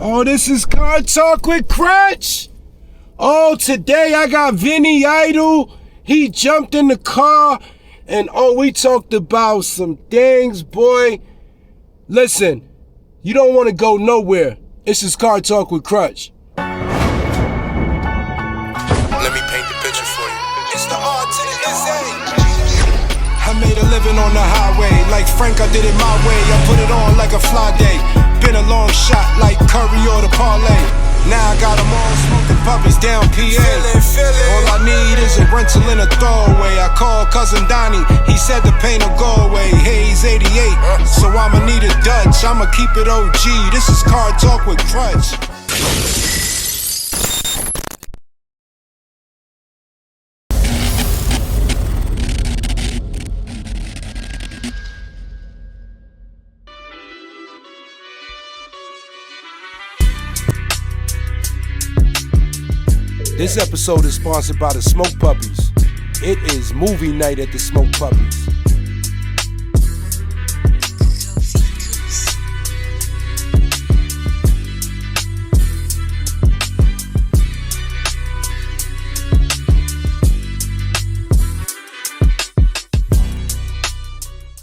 Oh, this is Kartalk with Krutch. Oh, today I got Vinnie idle. He jumped in the car and we talked about some things, boy. Listen, you don't want to go nowhere. This is Kartalk with Krutch. Let me paint the picture for you. It's the R to the SA. I made a living on the highway, like Frank, I did it my way. I put it on like a fly day. Been a long shot, like Curry or the parlay. Now I got them all smoking puppies down PA. Feelin'. All I need is a rental in a throwaway. I called cousin Donnie, he said the pain will go away. Hey, he's 88, so I'ma need a Dutch. I'ma keep it OG. This is Kartalk with Krutch. This episode is sponsored by the Smoke Puppies. It is movie night at the Smoke Puppies.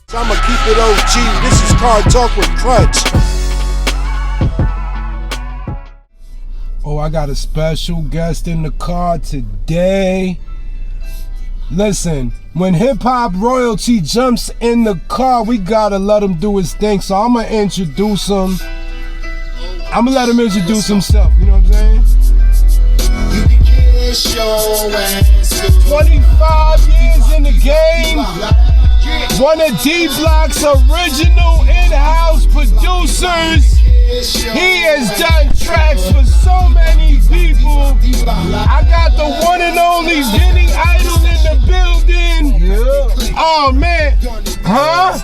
So I'ma keep it OG. This is Kartalk with Krutch. Oh, I got a special guest in the car today. Listen, when hip-hop royalty jumps in the car, we gotta let him do his thing. So I'm gonna introduce him. I'm gonna let him introduce himself, you know what I'm saying? 25 years in the game. One of D-Block's original in-house producers. He has done tracks for so many people. I got the one and only Vinnie idol in the building. Yeah. Oh man. Huh?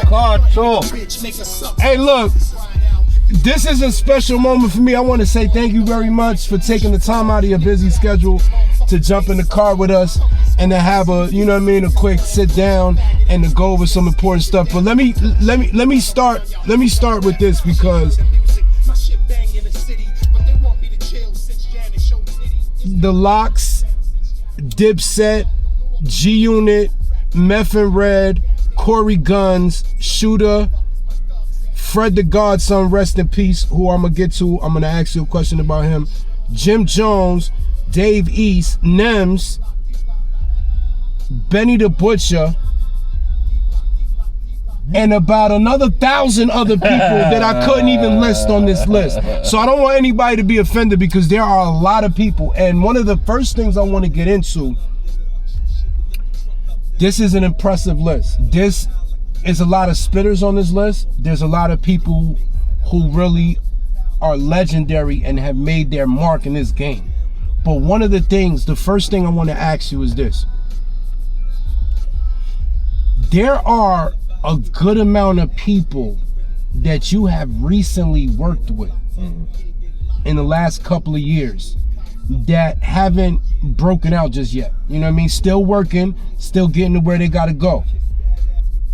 Kartalk. Hey, look. This is a special moment for me. I want to say thank you very much for taking the time out of your busy schedule to jump in the car with us and to have a, you know what I mean, a quick sit down and to go over some important stuff. But let me start with this, because the Locks, Dipset, G-Unit, Meth and Red, Corey Guns, Shooter, Fred the Godson, rest in peace, who I'm gonna get to. I'm gonna ask you a question about him. Jim Jones, Dave East, Nems, Benny the Butcher, and about another 1,000 other people that I couldn't even list on this list. So I don't want anybody to be offended, because there are a lot of people. And one of the first things I want to get into, this is an impressive list. This is a lot of spitters on this list. There's a lot of people who really are legendary and have made their mark in this game. But one of the things, the first thing I want to ask you is this. There are a good amount of people that you have recently worked with in the last couple of years that haven't broken out just yet. You know what I mean? Still working, still getting to where they gotta go.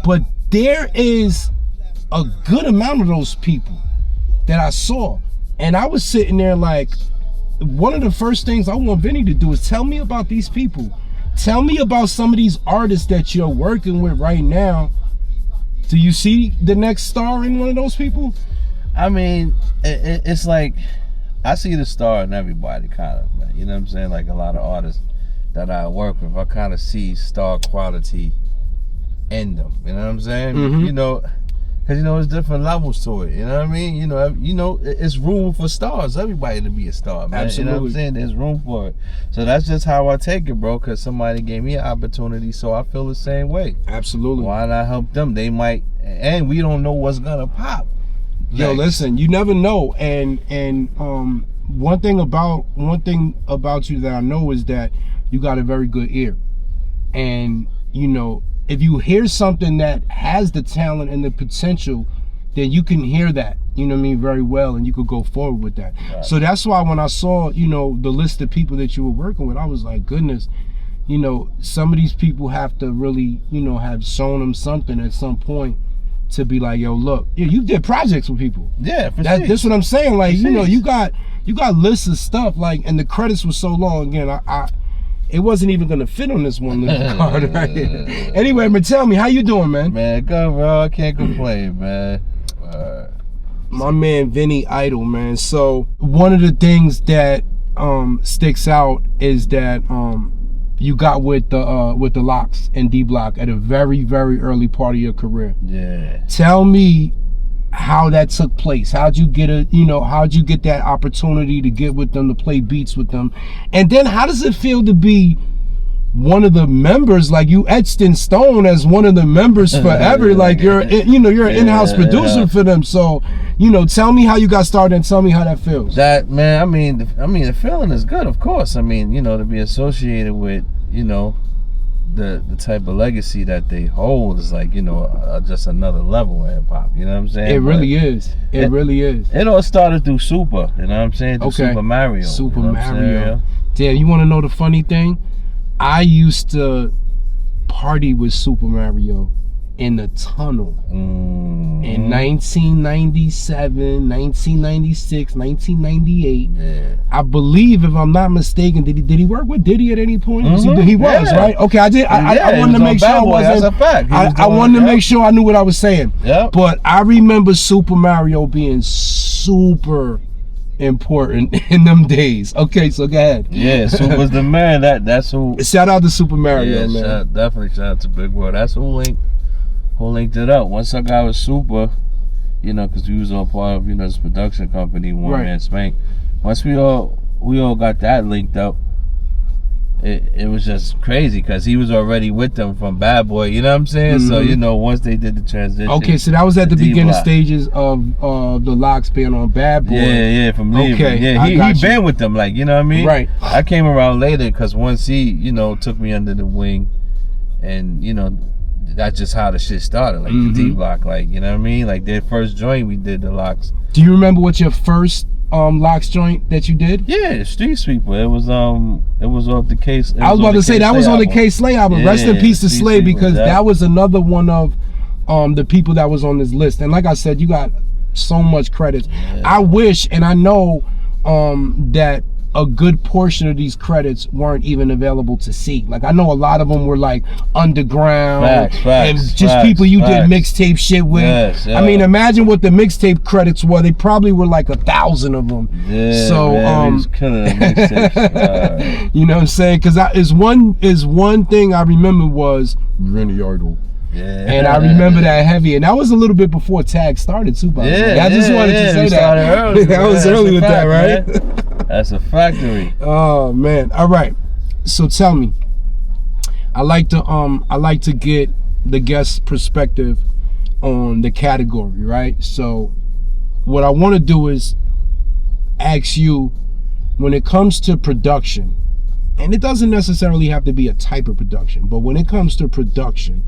But there is a good amount of those people that I saw. And I was sitting there like, one of the first things I want Vinny to do is tell me about these people. Tell me about some of these artists that you're working with right now. Do you see the next star in one of those people? I mean, it's like, I see the star in everybody, kind of, man. You know what I'm saying? Like a lot of artists that I work with, I kind of see star quality in them. You know what I'm saying? Mm-hmm. You know, because, you know, there's different levels to it. You know what I mean? You know, it's room for stars. Everybody to be a star, man. Absolutely. You know what I'm saying? There's room for it. So that's just how I take it, bro, because somebody gave me an opportunity, so I feel the same way. Absolutely. Why not help them? They might, and we don't know what's gonna pop. Yo, listen, you never know. And one thing about you that I know is that you got a very good ear. And, you know, if you hear something that has the talent and the potential, then you can hear that, you know what I mean, very well, and you could go forward with that. Right. So that's why when I saw, you know, the list of people that you were working with, I was like, goodness, you know, some of these people have to really, you know, have shown them something at some point to be like, yo, look, you did projects with people. Yeah, for That's sure. what I'm saying. Like, you know, Jeez. you got lists of stuff, like, and the credits were so long. Again, it wasn't even gonna fit on this one little card right here. Anyway, but tell me, how you doing, man? Man, go, bro. I can't complain, man. My man Vinnie Idol, man. So one of the things that sticks out is that you got with the Locks and D Block at a very, very early part of your career. Yeah. Tell me how that took place. How'd you get that opportunity to get with them, to play beats with them? And then how does it feel to be one of the members, like you etched in stone as one of the members forever? Like you're an in-house producer for them. So, tell me how you got started and tell me how that feels. That, man, I mean, the feeling is good, of course. I mean, to be associated with, the type of legacy that they hold is like, just another level of hip hop. You know what I'm saying? It really is. It really is. It all started through Super. You know what I'm saying? Through Super Mario. Super you know Mario. Damn, you want to know the funny thing? I used to party with Super Mario in the tunnel in 1997, 1996, 1998. Yeah. I believe, if I'm not mistaken, did he work with Diddy at any point? He was, yeah. right? Okay, I did. I wanted to make sure I wasn't. That's a fact. I wanted to make sure I knew what I was saying. Yep. But I remember Super Mario being super important in them days. Okay, so go ahead. Yeah, Super's the man. That's who. Shout out to Super Mario, man. Definitely shout out to Big Boy. That's who linked it up. Once I got with Super, because we was all part of this production company, One Man Spank. Once we all got that linked up, it was just crazy because he was already with them from Bad Boy. You know what I'm saying? Mm-hmm. So once they did the transition. Okay, so that was at the beginning D-Block. stages of the Locks being on Bad Boy. Yeah, from Lvmny. Okay, Yeah, he been with them, like, you know what I mean? Right. I came around later because once he, took me under the wing, and that's just how the shit started, like the D Block, like, you know what I mean? Like their first joint we did the Locks. Do you remember what your first Locks joint that you did? Yeah, Street Sweeper. It was off the Case. I was about to say that was on the K-Slay album. Yeah, Rest in peace to Street Slay, Sweeper, because that was another one of the people that was on this list. And like I said, you got so much credits. Yeah. I wish, and I know that a good portion of these credits weren't even available to see. Like, I know a lot of them were like underground and just people you did mixtape shit with. Yes, yeah. I mean, imagine what the mixtape credits were. They probably were like 1,000 of them. Yeah, so man, he was killing the mixtapes. you know what I'm saying? Because is one thing I remember was Vinnie Idol. Yeah. And I remember that heavy, and that was a little bit before Tag started too. By the way. I just wanted to say that. Early, that was early with that, right? Man. That's a factory. Oh man! All right. So tell me, I like to get the guest's perspective on the category, right? So what I want to do is ask you, when it comes to production, and it doesn't necessarily have to be a type of production, but when it comes to production,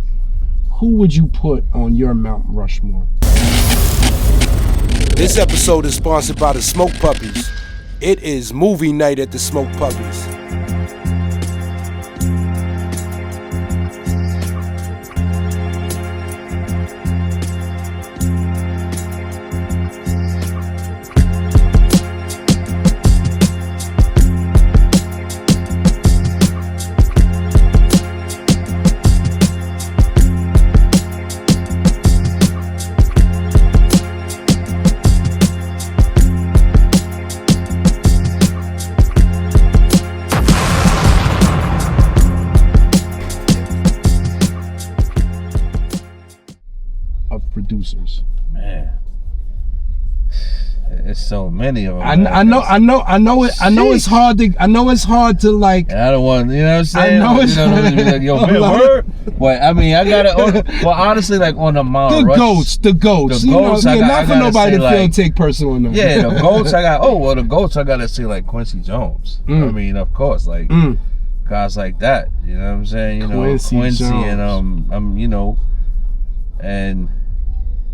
who would you put on your Mount Rushmore? This episode is sponsored by the Smoke Puppies. It is movie night at the Smoke Puppies. Producers, man, there's so many of them. I know it's hard to like. I don't want, you know what I'm saying? I know it's like, yo, man, word. But I mean, I gotta. Well, honestly, like on the Mount Rush, the goats. Not for nobody to take personal on that. Yeah, the goats. The goats. I gotta say like Quincy Jones. I mean, of course, like guys like that. You know what I'm saying? Quincy Jones. And and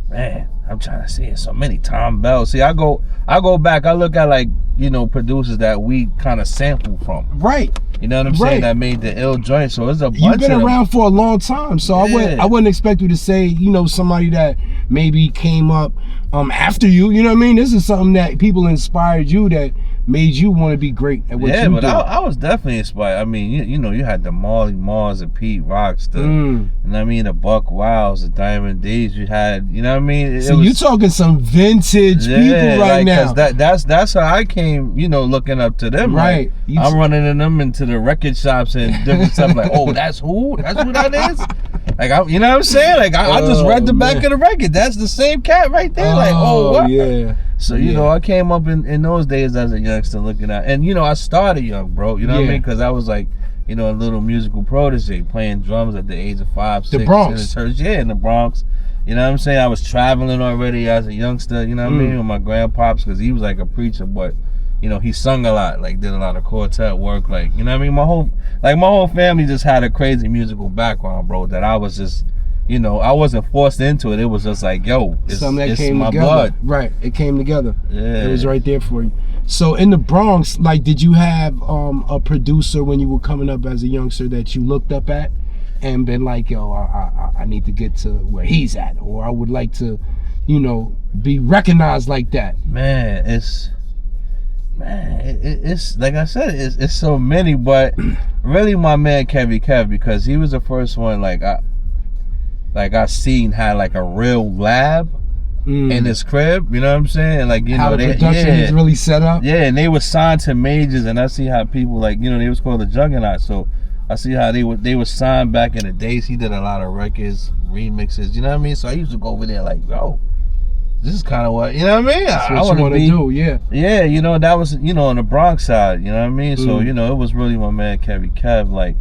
man, I'm trying to see it. So many Tom Bell. See, I go back. I look at like producers that we kind of sample from. Right. You know what I'm saying? That made the ill joint. So it's a bunch. You've been around for a long time, so I wouldn't expect you to say somebody that maybe came up after you. You know what I mean? This is something that people inspired you that made you want to be great at what you do. Yeah, but I was definitely inspired. I mean, you know, you had the Marley Mars and Pete Rocks, you know what I mean, the Buck Wilds, the Diamond D's. You had, you know what I mean. So you talking some vintage people right now? That's how I came, you know, looking up to them. Right. Like, I'm running in them into the record shops and different stuff. Like, oh, that's who that is. Like, you know what I'm saying? Like, I just read the back of the record. That's the same cat right there. Like, oh, what? Yeah. So, you know, I came up in those days as a youngster looking at, and, you know, I started young, bro. You know what I mean? Because I was like, you know, a little musical protege playing drums at the age of 5, 6. The Bronx. In the church. Yeah, in the Bronx. You know what I'm saying? I was traveling already as a youngster, you know what I mean? With my grandpops, because he was like a preacher, but, you know, he sung a lot, like did a lot of quartet work, like, you know what I mean? My whole family just had a crazy musical background, bro, that I was just, you know, I wasn't forced into it. It was just like, yo, it's came my together. Blood. Right, it came together. Yeah. It was right there for you. So in the Bronx, like, did you have a producer when you were coming up as a youngster that you looked up at and been like, yo, I need to get to where he's at, or I would like to, you know, be recognized like that? Man, it's like I said, it's so many, but really my man Kevvy Kev, because he was the first one I seen had like a real lab in his crib, you know what I'm saying? Like, you how know, the production is really set up. Yeah, and they were signed to majors, and I see how people, like, you know, they was called the Juggernaut. So I see how they were signed back in the days. He did a lot of records, remixes, you know what I mean? So I used to go over there like, yo, this is kind of what, you know what I mean? That's what you want to do, yeah. Yeah, you know, that was, you know, on the Bronx side, you know what I mean? So, you know, it was really my man Kevvy Kev, like,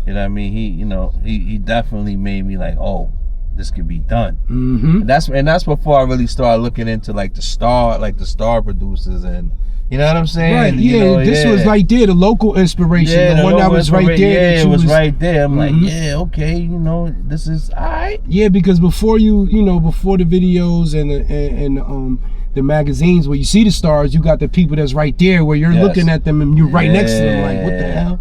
you know what I mean? He, you know, he definitely made me like, oh, this could be done. And that's before I really started looking into like the star producers, and you know what I'm saying? Right, you know, this was right there, the local inspiration, the one that was right there. Yeah, it was right there. I'm like, yeah, okay, you know, this is all right. Yeah, because before before the videos and the magazines where you see the stars, you got the people that's right there where you're looking at them and you're right next to them, like, what the hell?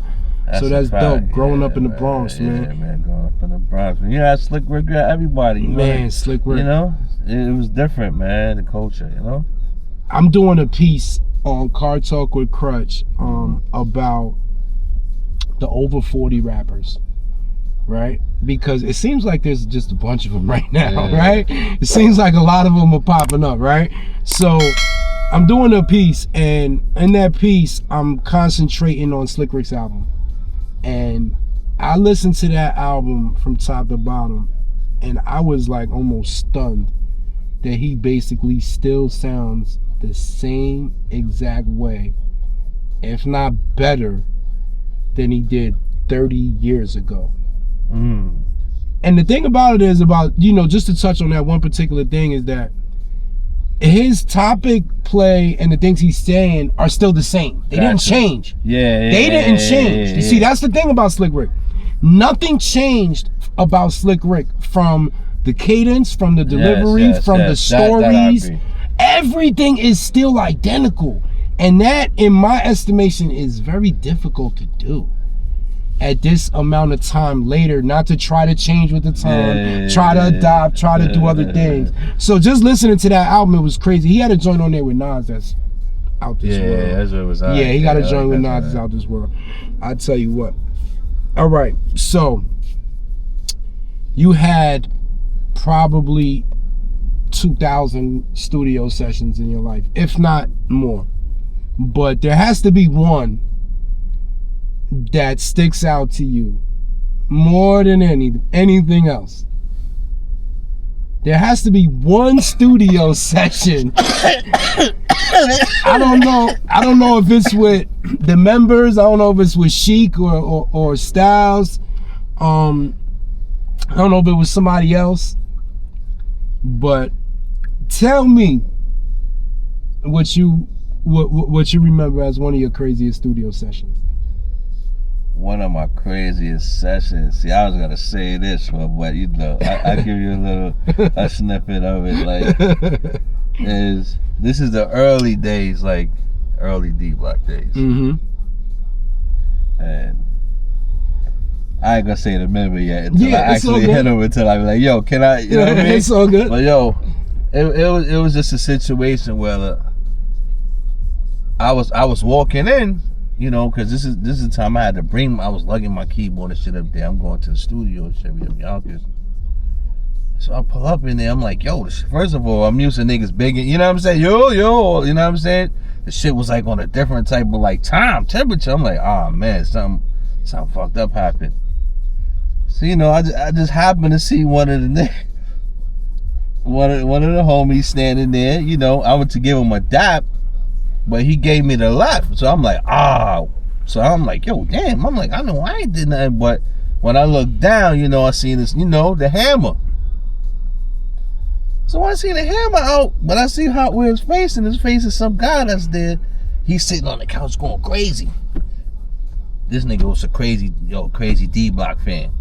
So that's dope. Growing up in the Bronx, man. Yeah, man, growing up in the Bronx. You had Slick Rick, you had everybody. Man, Slick Rick. You know, it was different, man, the culture, you know? I'm doing a piece on Kartalk with Krutch about the over 40 rappers, right? Because it seems like there's just a bunch of them right now, right? It seems like a lot of them are popping up, right? So I'm doing a piece, and in that piece, I'm concentrating on Slick Rick's album. And I listened to that album from top to bottom, and I was like almost stunned that he basically still sounds the same exact way, if not better, than he did 30 years ago. And the thing about it is, about, you know, just to touch on that one particular thing, is that his topic play and the things he's saying are still the same. They didn't change. They didn't change. You see, that's the thing about Slick Rick. Nothing changed about Slick Rick, from the cadence, from the delivery, from the stories. Everything is still identical. And that, in my estimation, is very difficult to do at this amount of time later, not to try to change with the time, try to adopt, try to do other things. So just listening to that album, it was crazy. He had a joint on there with Nas that's out this world. Yeah, that's what it was. Yeah, he got a joint with Nas that's out this world. I tell you what. All right, so you had probably 2,000 studio sessions in your life, if not more. But there has to be one that sticks out to you more than anything else. There has to be one studio session. I don't know if it's with the members. I don't know if it's with Chic or Styles. I don't know if it was somebody else. But tell me what you remember as one of your craziest studio sessions. One of my craziest sessions. See, I was gonna say this one, but you know, I give you a snippet of it. Like, this is the early days, like early D Block days, and I ain't gonna say the member yet until I it's all actually good. hit him until I be like, yo, can I? You know what I mean? It's all good. But yo, it was just a situation where I was walking in, you know, because this is the time I had to bring. I was lugging my keyboard and shit up there. I'm going to the studio and shit with Yonkers. So I pull up in there. I'm like, yo, first of all, I'm used to niggas big, you know what I'm saying? Yo, you know what I'm saying? The shit was like on a different type of like temperature. I'm like, oh man, something fucked up happened. So you know, I just happened to see one of the homies standing there. You know, I went to give him a dap, but he gave me the left. So I'm like, So I'm like, yo, damn. I'm like, I know I ain't did nothing, but when I looked down, you know, I seen this, you know, the hammer. So I see the hammer out, but I see where his face is some guy that's there. He's sitting on the couch going crazy. This nigga was a crazy D-Block fan.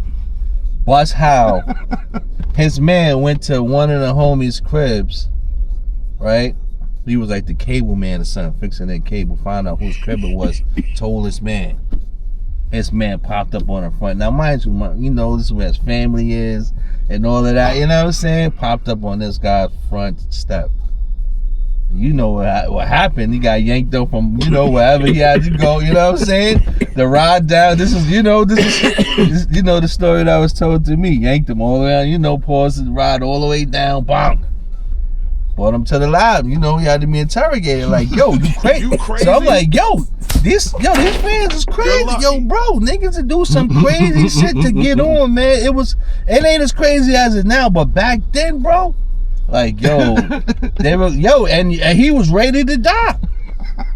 Watch how his man went to one of the homies' cribs, right? He was like the cable man or something, fixing that cable, found out whose crib it was, told his man. His man popped up on the front. Now, mind you, you know, this is where his family is and all of that, you know what I'm saying? Popped up on this guy's front step. You know what happened. He got yanked up from, you know, wherever he had to go, you know what I'm saying? The ride down, this is the story that was told to me. Yanked him all the way down, you know, paused the ride all the way down, bang. Brought him to the lab, you know, he had to be interrogated, like, yo, you crazy? You crazy? So I'm like, yo, these fans is crazy. Yo, bro, niggas to do some crazy shit to get on, man. It ain't as crazy as it now, but back then, bro, like, yo, and he was ready to die.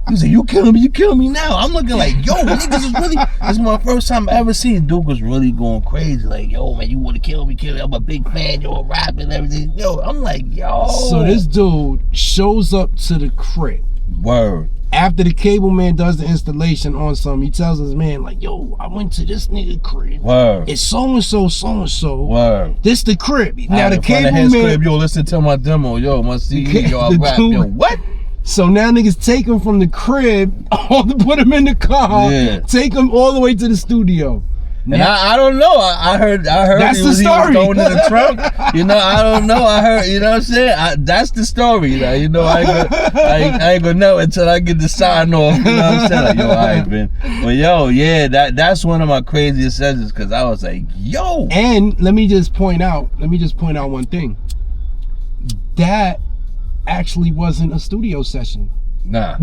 He was like, you kill me now. I'm looking like, yo, niggas is really, this is my first time ever seeing Duke was really going crazy. Like, yo, man, you want to kill me, I'm a big fan, you're a rapper and everything. Yo, I'm like, yo. So this dude shows up to the crib. Word. After the cable man does the installation on something, he tells his man, like, yo, I went to this nigga crib. Word. It's so-and-so. Word. This the crib. Now the cable man. man. Yo, listen to my demo. Yo, my CD, yo, I rap. Yo, what? So now niggas take him from the crib, put him in the car, take him all the way to the studio. And I don't know. I heard that's he the was story. Going to the trunk. You know, I don't know. I heard, you know what I'm saying? That's the story. You know, I ain't gonna know until I get the sign off. You know what I'm saying? Like, yo, I ain't been. But yo, yeah, that's one of my craziest sessions because I was like, yo. And let me just point out one thing. That actually wasn't a studio session. Nah.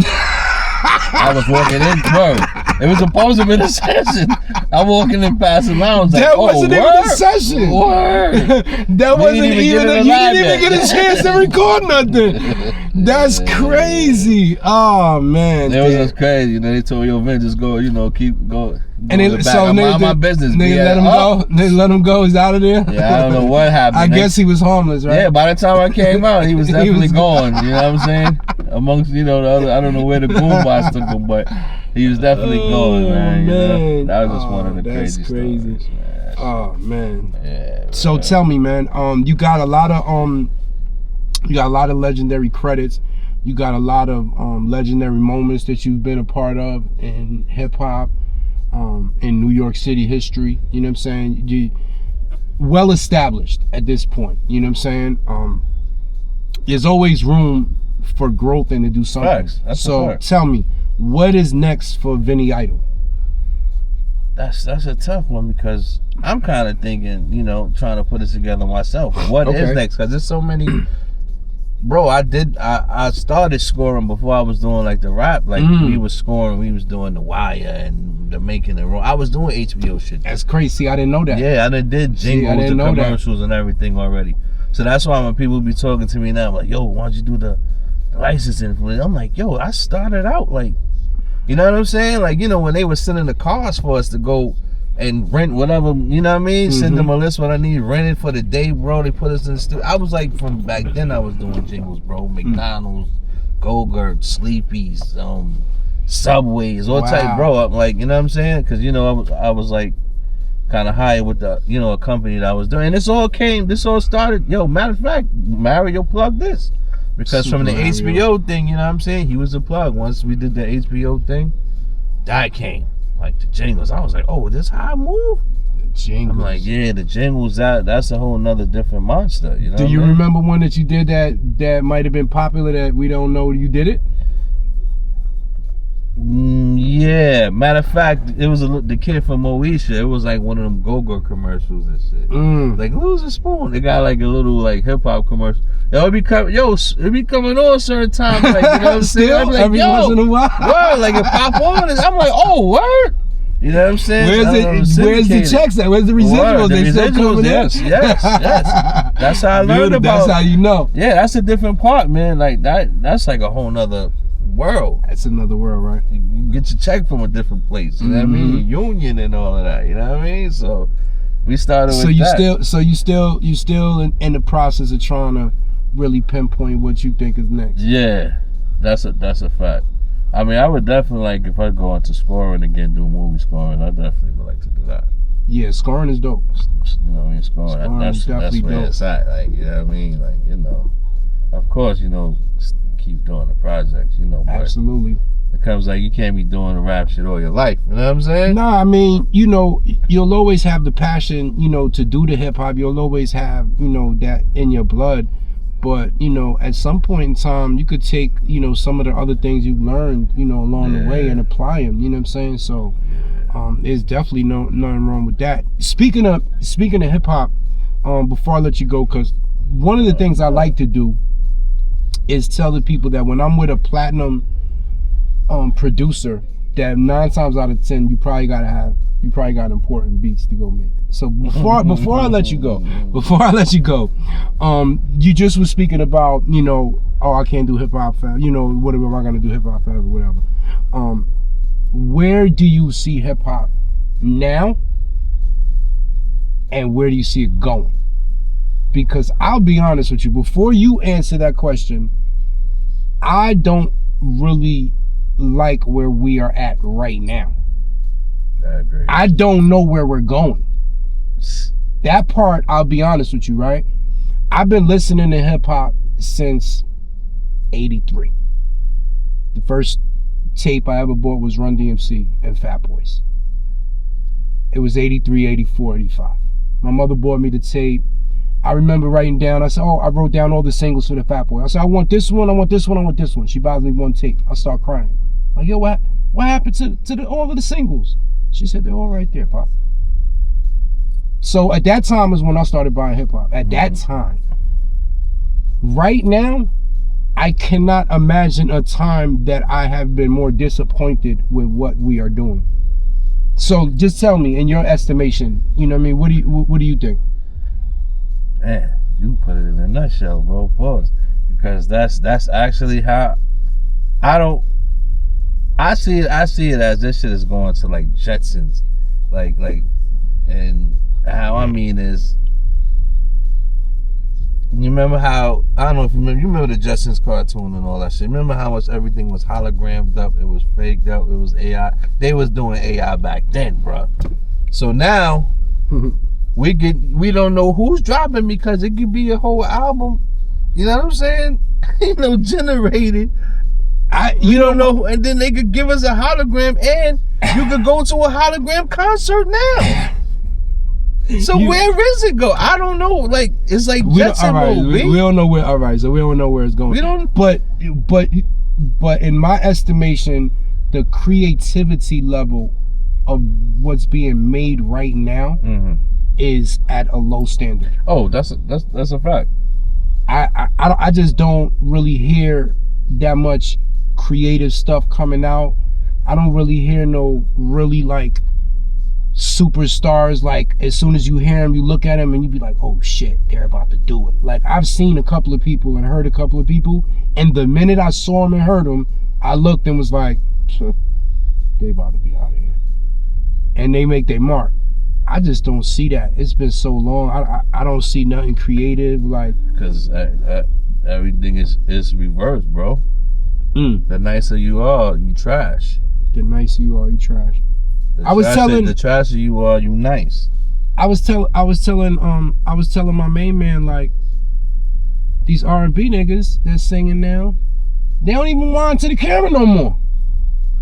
I was walking in, bro. It was supposed to be a session. I'm walking in past the lounge like, that wasn't even a session. Word. That wasn't even you didn't even get a chance to record nothing. That's crazy. Oh man. It was just crazy. You know, they told yo, man, just go, you know, keep going. And then, so mind my business. They let him go. They let him go. He's out of there. Yeah, I don't know what happened. I guess he was harmless, right? Yeah, by the time I came out, he was definitely gone. You know what I'm saying? Amongst, you know, the other, I don't know where the boombox took him, but he was definitely gone, man. You know? That was just one of the crazy stories, man. Oh man. Yeah. So tell me, man. You got a lot of legendary credits. You got a lot of legendary moments that you've been a part of in hip hop. In New York City history, you know what I'm saying? You well established at this point, you know what I'm saying? There's always room for growth and to do something. Facts. That's so tell me, what is next for Vinnie Idol? That's a tough one because I'm kind of thinking, you know, trying to put it together myself. What is next? Because there's so many. Bro, I started scoring before I was doing like the rap. Like we was scoring, we was doing the Wire and the Making It Raw. I was doing HBO shit. That's crazy. I didn't know that. Yeah, I did jingles, the commercials and everything already. So that's why when people be talking to me now, I'm like, yo, why don't you do the licensing for it? I'm like, yo, I started out like, you know what I'm saying? Like, you know, when they were sending the cars for us to go and rent whatever, you know what I mean? Send them a list what I need, rent it for the day, bro. They put us in the studio. I was like, from back then I was doing jingles, bro. McDonald's, Go-Gurt, Sleepy's, Subways, all type, bro. I'm like, you know what I'm saying? Because, you know, I was like kind of high with the, you know, a company that I was doing. And this all started, yo, matter of fact, Mario plugged this. Because from the HBO thing, you know what I'm saying? He was the plug. Once we did the HBO thing, that came. Like the jingles, I was like, oh, this how I move? Jingles. I'm like, yeah, the jingles, that's a whole nother different monster. You know? Do you remember one that you did that might have been popular that we don't know you did it? Yeah, matter of fact, it was the kid from Moesha. It was like one of them Go-Go commercials and shit. Like, lose a spoon. They got like a little like hip hop commercial. It be coming on certain times. Like, you know what I'm saying? Still, like, every once in a while. Word, like it pop on. And I'm like, oh, word. You know what I'm saying? Where's the checks at? Where's the residuals? They still coming yes. That's how I learned about it. That's how you know. Yeah, that's a different part, man. Like that's like a whole nother world. That's another world, right? You get your check from a different place. You know what I mean? Union and all of that. You know what I mean? So we started with that. So you still in the process of trying to really pinpoint what you think is next. Yeah, that's a fact. I mean, I would definitely like, if I go into scoring again, do movie scoring, I definitely would like to do that. Yeah, scoring is dope. You know what I mean? Scoring that's where it's at. Like, you know what I mean? Like, you know, of course, you know, keep doing the projects, you know. But absolutely. It comes like you can't be doing the rap shit all your life. You know what I'm saying? Nah, I mean, you know, you'll always have the passion, you know, to do the hip hop. You'll always have, you know, that in your blood. But, you know, at some point in time, you could take, you know, some of the other things you've learned, you know, along the way and apply them. You know what I'm saying? So, there's definitely nothing wrong with that. Speaking of hip hop, before I let you go, because one of the things I like to do is tell the people that when I'm with a platinum producer, that 9 times out of 10 you probably got important beats to go make. So before I let you go, you just was speaking about, you know, oh, I can't do hip hop forever, you know, whatever, am I gonna do hip hop forever, whatever. Where do you see hip hop now, and where do you see it going? Because I'll be honest with you, before you answer that question, I don't really like where we are at right now. I agree. I don't know where we're going. That part, I'll be honest with you, right? I've been listening to hip hop since '83. The first tape I ever bought was Run DMC and Fat Boys. It was '83, '84, '85. My mother bought me the tape. I remember writing down, I said, oh, I wrote down all the singles for the Fat Boy. I said, I want this one, I want this one, I want this one. She buys me one tape. I start crying. Like, yo, what happened to all of the singles? She said, they're all right there, Pop. So at that time is when I started buying hip hop. At that time. Right now, I cannot imagine a time that I have been more disappointed with what we are doing. So just tell me, in your estimation, you know what I mean, what do you think? Man, you put it in a nutshell, bro. Pause. Because that's actually how I see it as this shit is going to like Jetsons. Like and how I mean is, you remember how, I don't know if you remember the Jetsons cartoon and all that shit. Remember how much everything was hologrammed up, it was faked up, it was AI. They was doing AI back then, bro. So now we don't know who's dropping, because it could be a whole album, you know what I'm saying? You know, generated. You don't know, and then they could give us a hologram, and you could go to a hologram concert now. So where is it go? I don't know. Like, it's like Jetson movie. We don't know where. All right, so we don't know where it's going. We don't. But in my estimation, the creativity level of what's being made right now is at a low standard. Oh, that's a fact. I just don't really hear that much creative stuff coming out. I don't really hear no really like superstars. Like, as soon as you hear them, you look at them and you be like, oh shit, they're about to do it. Like, I've seen a couple of people and heard a couple of people, and the minute I saw them and heard them, I looked and was like, they about to be out of here, and they make their mark. I just don't see that. It's been so long. I don't see nothing creative, like, because everything is reversed, bro. The nicer you are, you trash. The nicer you are, you trash. The trasher you are, you nice. I was telling my main man, like, these R&B niggas that's singing now, they don't even whine to the camera no more.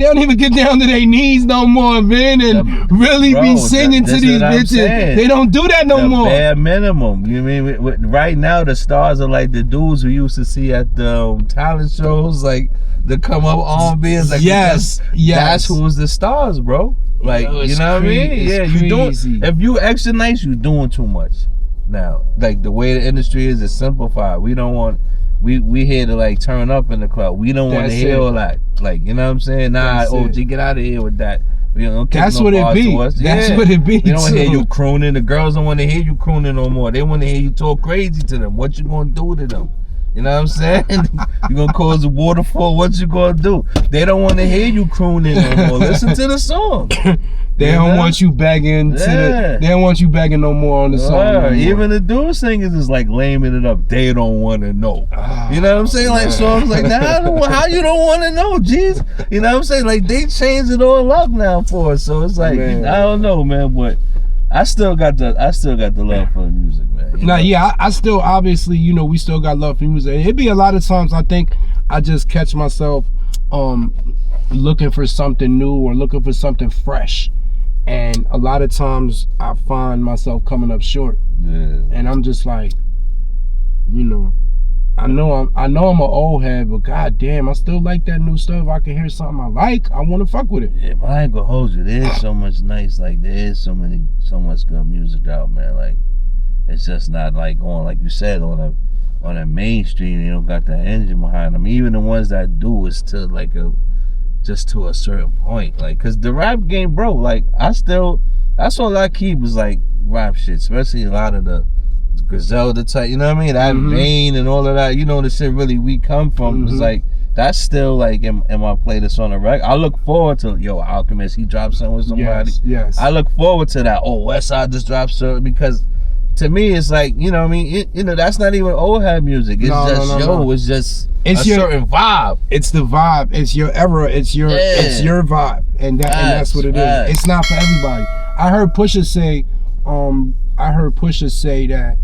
They don't even get down to their knees no more, man, and really be singing to these bitches. They don't do that no more. Bare minimum. You mean right now the stars are like the dudes we used to see at the talent shows, like the come up R&B. Like yes. That's who's the stars, bro. Like you know what I mean? Yeah, you doing. If you extra nice, you doing too much. Now, like the way the industry is, it's simplified. We don't want. We here to like turn up in the club. We don't want to hear all that. Like, you know what I'm saying? Nah, OG, get out of here with that. We don't That's what it be. That's what it be. They don't want to hear you crooning. The girls don't want to hear you crooning no more. They want to hear you talk crazy to them. What you gonna do to them? You know what I'm saying? You gonna cause a waterfall? What you gonna do? They don't want to hear you crooning no more. Listen to the song. They don't want you begging they don't want you begging no more on the song. No even the dude singers is like laming it up. They don't want to know. You know what I'm saying? Like songs like that. How you don't want to know, jeez? You know what I'm saying? Like they changed it all up now for us. So it's like I don't know, man, but I still got the love for the music, man. I still obviously, we still got love for music. It'd be a lot of times I think I just catch myself looking for something new or looking for something fresh. And a lot of times I find myself coming up short. Yeah. And I'm just like, I know I'm an old head, but goddamn, I still like that new stuff. I can hear something I like, I want to fuck with it. Yeah, but I ain't gonna hold you. There's so much nice, like there is so much good music out, man. Like it's just not like on, like you said, on a mainstream. You don't got that engine behind them. Even the ones that do is to like just to a certain point, like, cause the rap game, bro, like that's all I keep is like rap shit, especially a lot of the Griselda type, you know what I mean? That vein and all of that, the shit really we come from. It's like that's still like in my playlist on the record. I look forward to Alchemist, he dropped something with somebody. Yes. I look forward to that. Oh, Westside just dropped something, because to me it's like, you know what I mean? That's not even old head music. It's it's just it's a certain vibe. It's the vibe. It's your era. It's your vibe, and that's what it is. It's not for everybody. I heard Pusha say that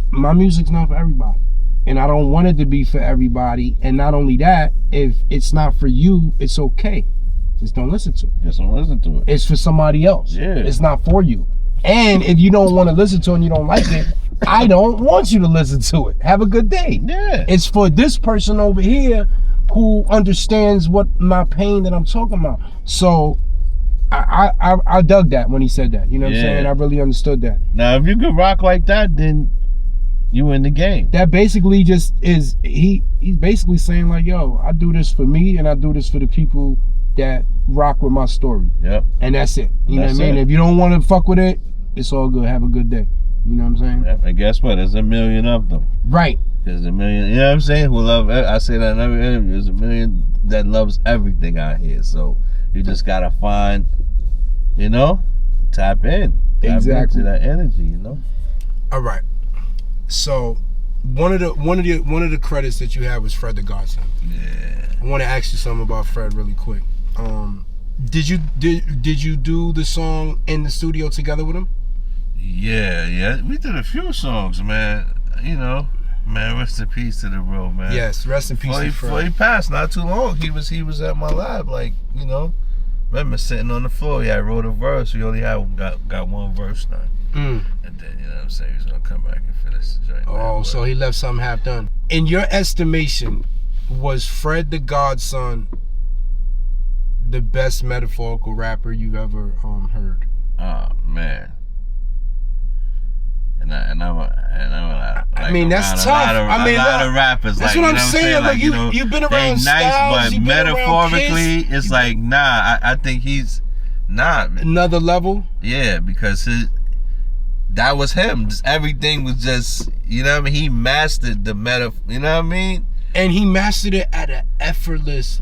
my music's not for everybody, and I don't want it to be for everybody. And not only that, if it's not for you, it's okay. Just don't listen to it. Just don't listen to it. It's for somebody else. Yeah. It's not for you. And if you don't want to listen to it and you don't like it, I don't want you to listen to it. Have a good day. Yeah. It's for this person over here who understands what my pain that I'm talking about. So I dug that when he said that. You know what I'm saying? I really understood that. Now, if you could rock like that, then you in the game. That basically just is, he's basically saying like, yo, I do this for me and I do this for the people that rock with my story. Yep. And that's it. You know what I mean? If you don't want to fuck with it, it's all good. Have a good day. You know what I'm saying? Yep. And guess what? There's a million of them. Right. There's a million, you know what I'm saying? Who love, I say that in every interview, there's a million that loves everything out here. So you just gotta find, tap in. Exactly. Into that energy, All right. So one of the credits that you had was Fred the Godson. Yeah. I want to ask you something about Fred really quick. Did you do the song in the studio together with him? Yeah. We did a few songs, man. Man, rest in peace to the bro, man. Yes, rest in peace to Fred. Before he passed, not too long, he was at my lab, like, remember sitting on the floor. He had wrote a verse. We only got one verse now. And then, you know what I'm saying, he's gonna come back and finish the joint. Oh, so he left something half done. In your estimation, was Fred the Godson the best metaphorical rapper you've ever heard? Oh man. I mean, that's tough. A lot of rappers. That's like, what I'm saying. Like you've been around Styles, but metaphorically, it's like I think he's another level. Yeah, because that was him. Just everything was just, you know what I mean. He mastered the metaphor. You know what I mean. And he mastered it at an effortless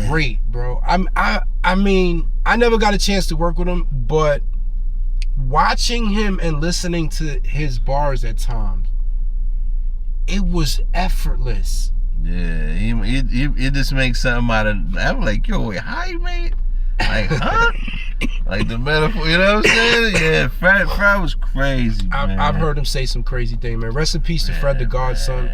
rate, bro. I mean, I never got a chance to work with him, but watching him and listening to his bars at times, it was effortless. Yeah, he just makes something out of. I'm like, yo, wait, how you made? Like, huh? Like the metaphor, you know what I'm saying? Yeah, Fred was crazy, man. I've heard him say some crazy thing, man. Rest in peace to Fred the Godson.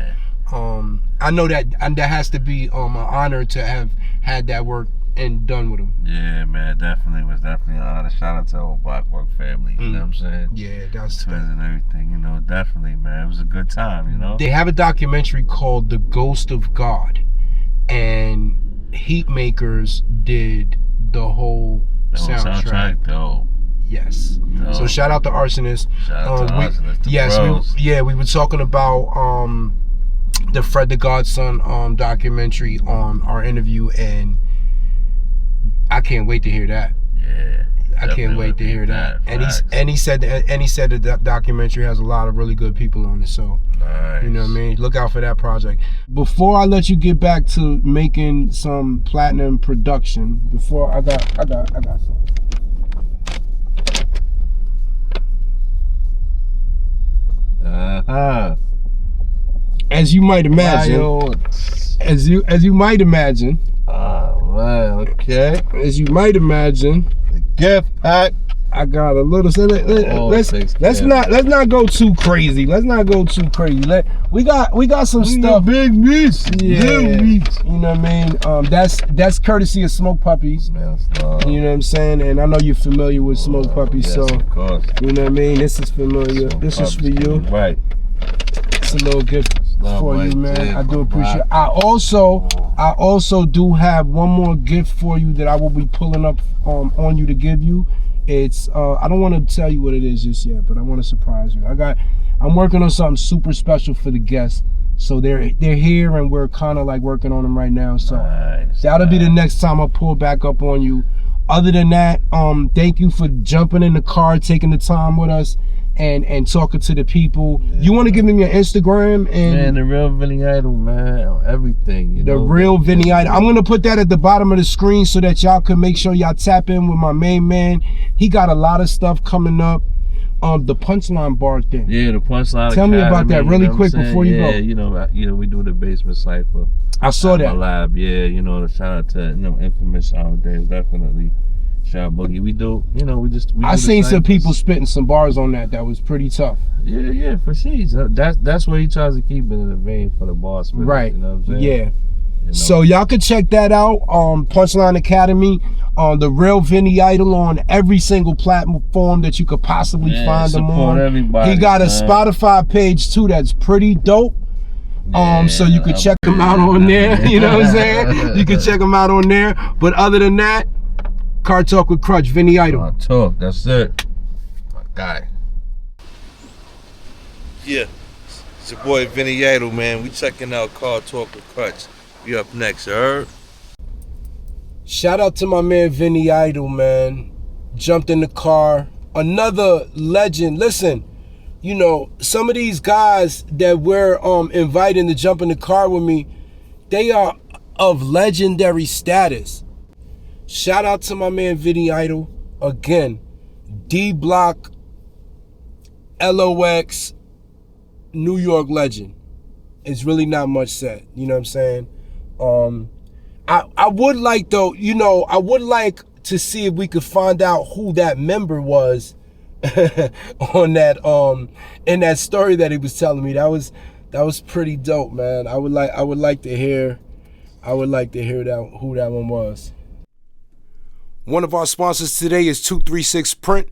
I know that has to be an honor to have had that work and done with them. Yeah, man, was definitely an honor. Shout out to the whole Blockwork family, you know what I'm saying? Yeah, that's twins and everything, you know, definitely, man. It was a good time, you know? They have a documentary called The Ghost of God, and Heatmakers did the whole soundtrack. Dope. Yes. Dope. So shout out to Arsonist. Shout out to Arsonist. We were talking about the Fred the Godson documentary on our interview, and I can't wait to hear that. Yeah. I can't wait to hear that. And he said the documentary has a lot of really good people on it. So nice. You know what I mean? Look out for that project. Before I let you get back to making some platinum production, I got some. As you might imagine. As you might imagine. Man, okay. As you might imagine, the gift pack. I got a little. So let's not go too crazy. Let's not go too crazy. We got some stuff. Big meats. Yeah. Big meats. You know what I mean? That's courtesy of Smoke Puppies. Man, you know what I'm saying? And I know you're familiar with Smoke Puppies, yes, so of course. You know what I mean? This is familiar. This is for you. Right. It's a little gift for you, man. I do appreciate it. I also do have one more gift for you that I will be pulling up on you to give you. It's I don't want to tell you what it is just yet, but I want to surprise you. I'm working on something super special for the guests. So they're here, and we're kind of like working on them right now. So that'll be the next time I pull back up on you. Other than that, thank you for jumping in the car, taking the time with us, and talking to the people. Yeah. You want to give them your Instagram and man, the real Vinny Idol, man, everything. You know? Real Vinny Idol. I'm gonna put that at the bottom of the screen so that y'all can make sure y'all tap in with my main man. He got a lot of stuff coming up. The punchline bar thing. Yeah, the punchline. Tell me about that really quick before you go. Yeah, you know, we do the basement cipher. I saw that. My lab, yeah. You know, shout out to Infamous nowadays, definitely. Shout out Boogie. We do, you know, I seen some people spitting some bars on that was pretty tough. Yeah, for sure. That's where he tries to keep it in the vein for the boss. Right. You know what I'm saying? Yeah. You know? So y'all can check that out. Punchline Academy, the real Vinny Idol on every single platform that you could possibly find them on. Everybody, he got a Spotify page too that's pretty dope. So you could check him out on there. You know what I'm saying? You can check him out on there. But other than that, Kartalk with Krutch, Vinny Idol. Kartalk, that's it. My guy. Yeah, it's your boy Vinny Idol, man. We checking out Kartalk with Krutch. You up next, you heard? Shout out to my man Vinny Idol, man. Jumped in the car. Another legend. Listen, you know, some of these guys that we're inviting to jump in the car with me, they are of legendary status. Shout out to my man Vinny Idol. Again, D Block, LOX, New York legend. It's really not much said. You know what I'm saying? I would like though, you know, I would like to see if we could find out who that member was on that in that story that he was telling me. That was pretty dope, man. I would like to hear that who that one was. One of our sponsors today is 236 Print.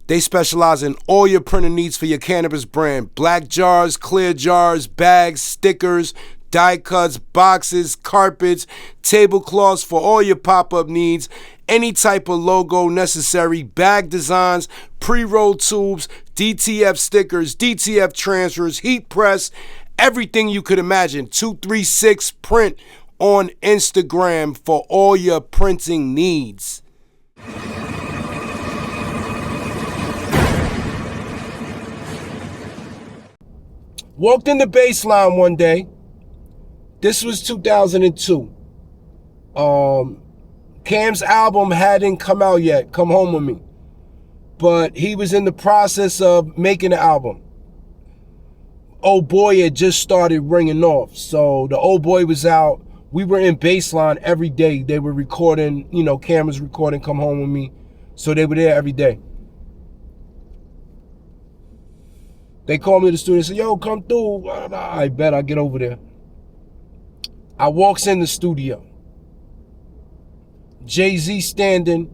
They specialize in all your printing needs for your cannabis brand. Black jars, clear jars, bags, stickers, die cuts, boxes, carpets, tablecloths for all your pop-up needs. Any type of logo necessary, bag designs, pre-roll tubes, DTF stickers, DTF transfers, heat press, everything you could imagine. 236 Print on Instagram for all your printing needs. Walked in the baseline one day. This was 2002. Cam's album hadn't come out yet, Come Home With Me. But he was in the process of making the album. Old Boy had just started ringing off. So the Old Boy was out. We were in baseline every day. They were recording, you know, Cam was recording Come Home With Me. So they were there every day. They called me to the studio and said, yo, come through. I bet I'll get over there. I walks in the studio. Jay-Z standing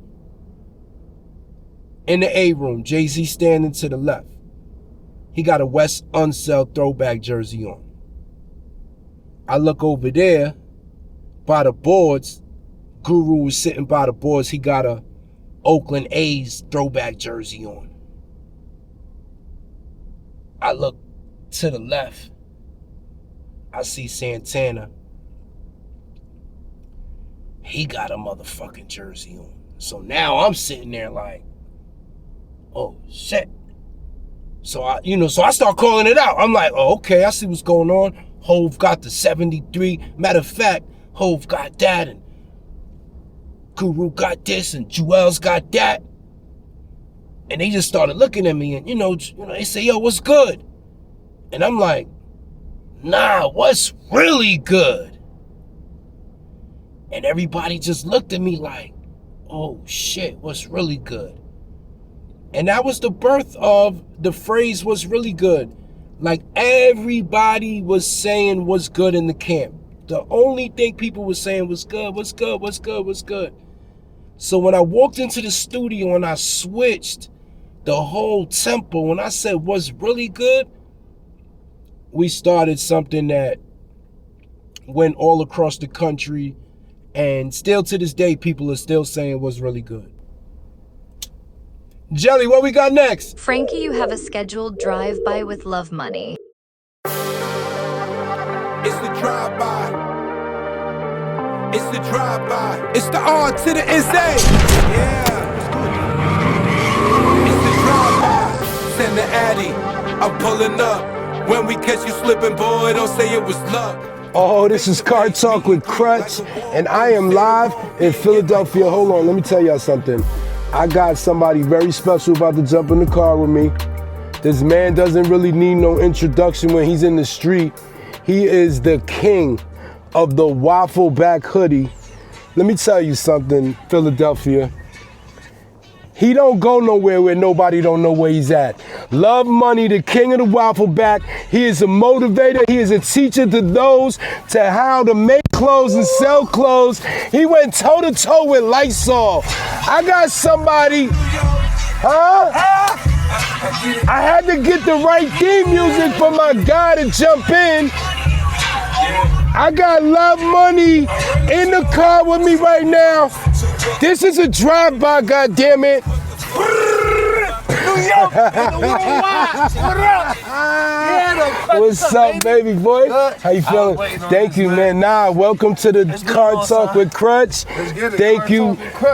in the A room. Jay-Z standing to the left. He got a West Unseld throwback jersey on. I look over there by the boards. Guru was sitting by the boards. He got a Oakland A's throwback jersey on. I look to the left. I see Santana. He got a motherfucking jersey on. So now I'm sitting there like, oh shit. So I start calling it out. I'm like, oh, okay, I see what's going on. Hove got the 73. Matter of fact, Hove got that, and Guru got this, and Jewel's got that. And they just started looking at me, and they say, yo, what's good? And I'm like, nah, what's really good? And everybody just looked at me like, oh shit, what's really good? And that was the birth of the phrase, what's really good. Like, everybody was saying what's good in the camp. The only thing people were saying was good, what's good, what's good, what's good. So when I walked into the studio and I switched the whole tempo, when I said what's really good, we started something that went all across the country, and still to this day, people are still saying what's really good. Jelly, what we got next? Frankie, you have a scheduled drive-by with Lvmny. It's the drive-by. It's the drive-by. It's the R to the SA. Yeah. It's the drive-by. Send the Addy. I'm pulling up. When we catch you slipping, boy, don't say it was luck. Oh, this is Kartalk with Krutch, and I am live in Philadelphia. Hold on, let me tell y'all something. I got somebody very special about to jump in the car with me. This man doesn't really need no introduction when he's in the street. He is the king of the waffle back hoodie. Let me tell you something, Philadelphia. He don't go nowhere where nobody don't know where he's at. Lvmny, the king of the waffle back. He is a motivator. He is a teacher to those to how to make clothes and sell clothes. He went toe to toe with Lysol. I got somebody, I had to get the right theme music for my guy to jump in. I got Lvmny in the car with me right now. This is a drive-by, goddammit. New York, what up? What's up, baby boy? How you feeling? Thank you, man. Welcome to the Kartalk with Krutch.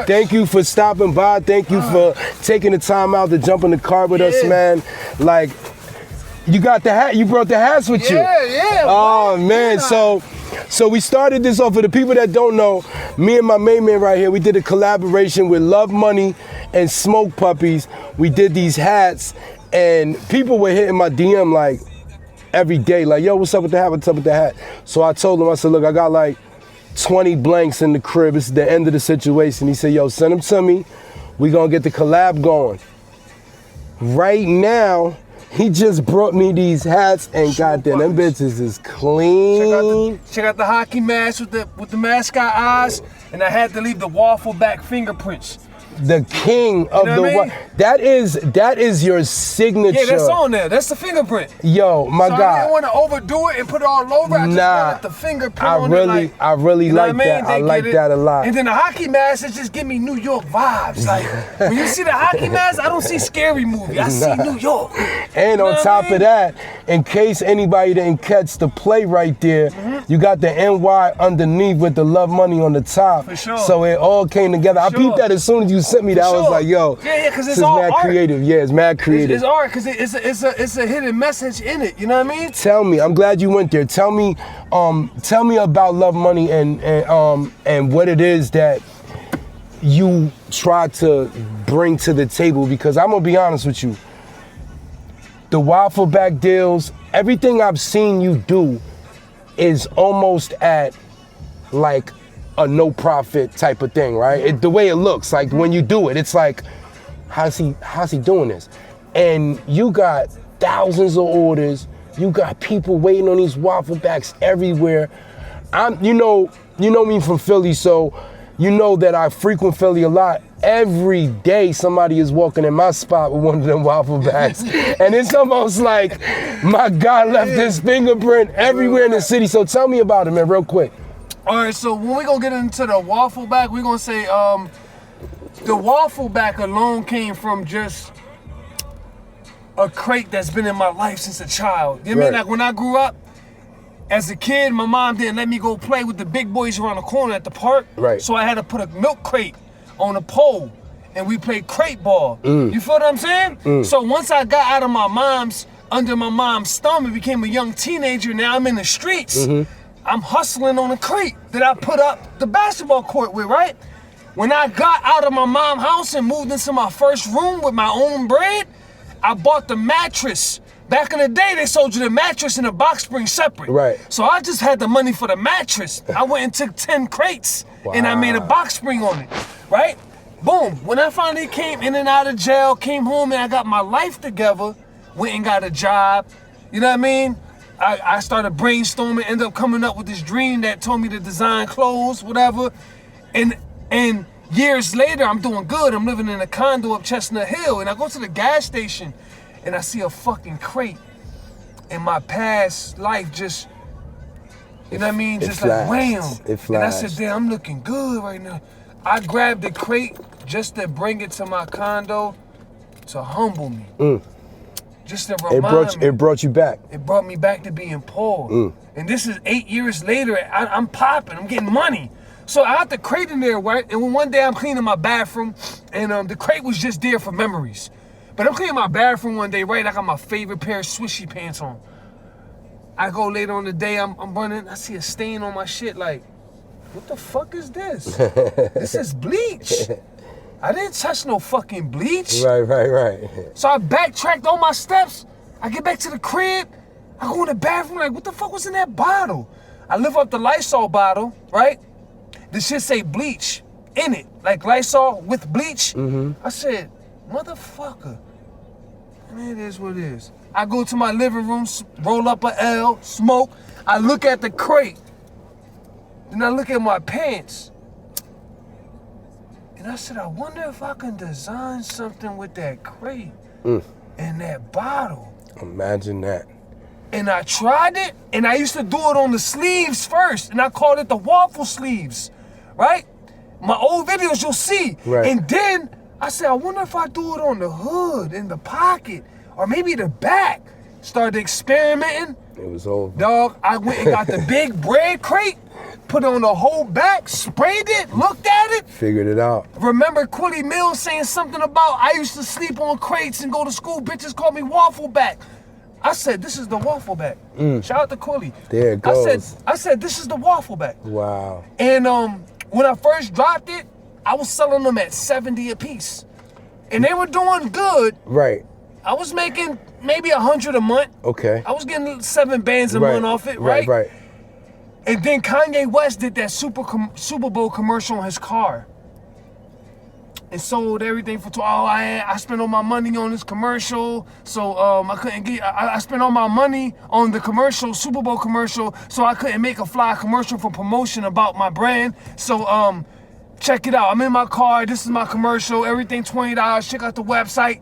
Thank you for stopping by. Thank you for taking the time out to jump in the car with us, man. Like, you got the hat. You brought the hats with you. Yeah. Oh man, so we started this off. For the people that don't know, me and my main man right here, we did a collaboration with Lvmny and Smoke Puppies. We did these hats, and people were hitting my DM like every day, like, yo, what's up with the hat? What's up with the hat? So I told him, I said, look, I got like 20 blanks in the crib. It's the end of the situation. He said, yo, send them to me. We gonna get the collab going. Right now, he just brought me these hats, and goddamn, them bitches is clean. Check out the hockey mask with the mascot eyes, and I had to leave the waffle back fingerprints. The king of that is your signature. Yeah, that's on there. That's the fingerprint. Yo, my God. I didn't want to overdo it and put it all over. I just wanted the fingerprint on it. I really like that. I like that a lot. And then the hockey mask is just give me New York vibes. Like when you see the hockey mask, I don't see scary movie. I see New York. And on top of that, in case anybody didn't catch the play right there, you got the NY underneath with the Lvmny on the top. For sure. So it all came together. I peeped that as soon as you sent me that. I was like, yo, because this it's all mad art. creative. Yeah, it's mad creative. It's art because it's a hidden message in it. You know what I mean? Tell me, I'm glad you went there. Tell me about Lvmny and what it is that you try to bring to the table, because I'm gonna be honest with you. The waffle back deals, everything I've seen you do is almost at like a no profit type of thing, right? The way it looks, like when you do it, it's like, how's he doing this? And you got thousands of orders. You got people waiting on these waffle backs everywhere. You know me from Philly, so you know that I frequent Philly a lot. Every day somebody is walking in my spot with one of them waffle bags. And it's almost like my God left his fingerprint everywhere in the city. So tell me about it, man, real quick. All right, so when we gonna get into the waffle bag, we gonna say the waffle bag alone came from just a crate that's been in my life since a child. You know what I mean? Like when I grew up, as a kid, my mom didn't let me go play with the big boys around the corner at the park. Right. So I had to put a milk crate on a pole and we played crate ball. You feel what I'm saying? So once I got out of under my mom's stomach, became a young teenager, now I'm in the streets. I'm hustling on a crate that I put up the basketball court with, right? When I got out of my mom's house and moved into my first room with my own bread, I bought the mattress. Back in the day, they sold you the mattress and the box spring separate. Right. So I just had the money for the mattress. I went and took 10 crates and I made a box spring on it, right? Boom. When I finally came in and out of jail, came home and I got my life together, went and got a job, you know what I mean? I started brainstorming, ended up coming up with this dream that told me to design clothes, whatever. And years later, I'm doing good. I'm living in a condo up Chestnut Hill and I go to the gas station and I see a fucking crate, and my past life just, you know what I mean, just like wham. And I said, damn, I'm looking good right now. I grabbed the crate just to bring it to my condo to humble me. Just to remind me. It brought you back. It brought me back to being poor. And this is 8 years later, I'm popping, I'm getting money. So I had the crate in there, right? And one day I'm cleaning my bathroom, and the crate was just there for memories. But I'm cleaning my bathroom one day, right? I got my favorite pair of swishy pants on. I go later on the day, I'm running, I see a stain on my shit, like, what the fuck is this? This is bleach. I didn't touch no fucking bleach. Right. So I backtracked all my steps. I get back to the crib. I go in the bathroom, like, what the fuck was in that bottle? I lift up the Lysol bottle, right? The shit say bleach in it, like Lysol with bleach. I said, motherfucker. Man, it is what it is. I go to my living room, roll up a L, smoke. I look at the crate. Then I look at my pants. And I said, I wonder if I can design something with that crate and that bottle. Imagine that. And I tried it, and I used to do it on the sleeves first, and I called it the waffle sleeves, right? My old videos you'll see. Right. And then I said, I wonder if I do it on the hood, in the pocket, or maybe the back. Started experimenting. It was over. Dog, I went and got the big bread crate, put on the whole back, sprayed it, looked at it. Figured it out. Remember Quilly Mills saying something about, I used to sleep on crates and go to school, bitches call me waffle back. I said, this is the waffle back. Shout out to Quilly. There it goes. I said, this is the waffle back. Wow. And when I first dropped it, I was selling them at 70 a piece. And they were doing good. Right. I was making maybe 100 a month. Okay. I was getting 7 bands a month off it, right? Right. And then Kanye West did that Super Bowl commercial on his car. And sold everything for I spent all my money on this commercial, so I couldn't get. I spent all my money on the commercial, Super Bowl commercial, so I couldn't make a fly commercial for promotion about my brand. So check it out. I'm in my car. This is my commercial. Everything $20. Check out the website.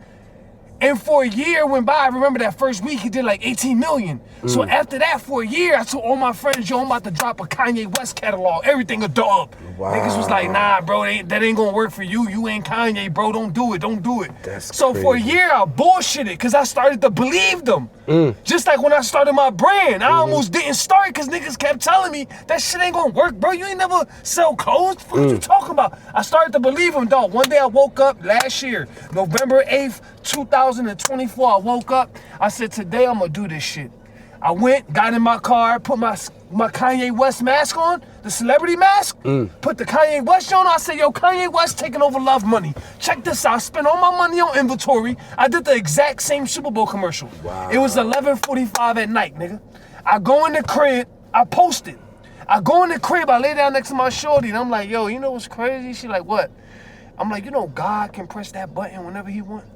And for a year went by. I remember that first week he did like 18 million. So after that, for a year, I told all my friends, yo, I'm about to drop a Kanye West catalog. Everything a dub. Wow. Niggas was like, nah, bro, that ain't gonna work for you. You ain't Kanye, bro. Don't do it. That's so crazy. for a year, I bullshitted because I started to believe them. Just like when I started my brand, I almost didn't start because niggas kept telling me that shit ain't gonna work, bro. You ain't never sell clothes. What you talking about? I started to believe them, dog. One day I woke up last year, November 8th, 2024, I woke up, I said, today I'm gonna do this shit. I went, got in my car, put my Kanye West mask on, the celebrity mask, put the Kanye West on. I said, yo, Kanye West taking over Lvmny. Check this out, I spent all my money on inventory. I did the exact same Super Bowl commercial. Wow. It was 11:45 at night, nigga. I go in the crib, I post it. I go in the crib, I lay down next to my shorty, and I'm like, yo, you know what's crazy? She like, what? I'm like, you know God can press that button whenever he want.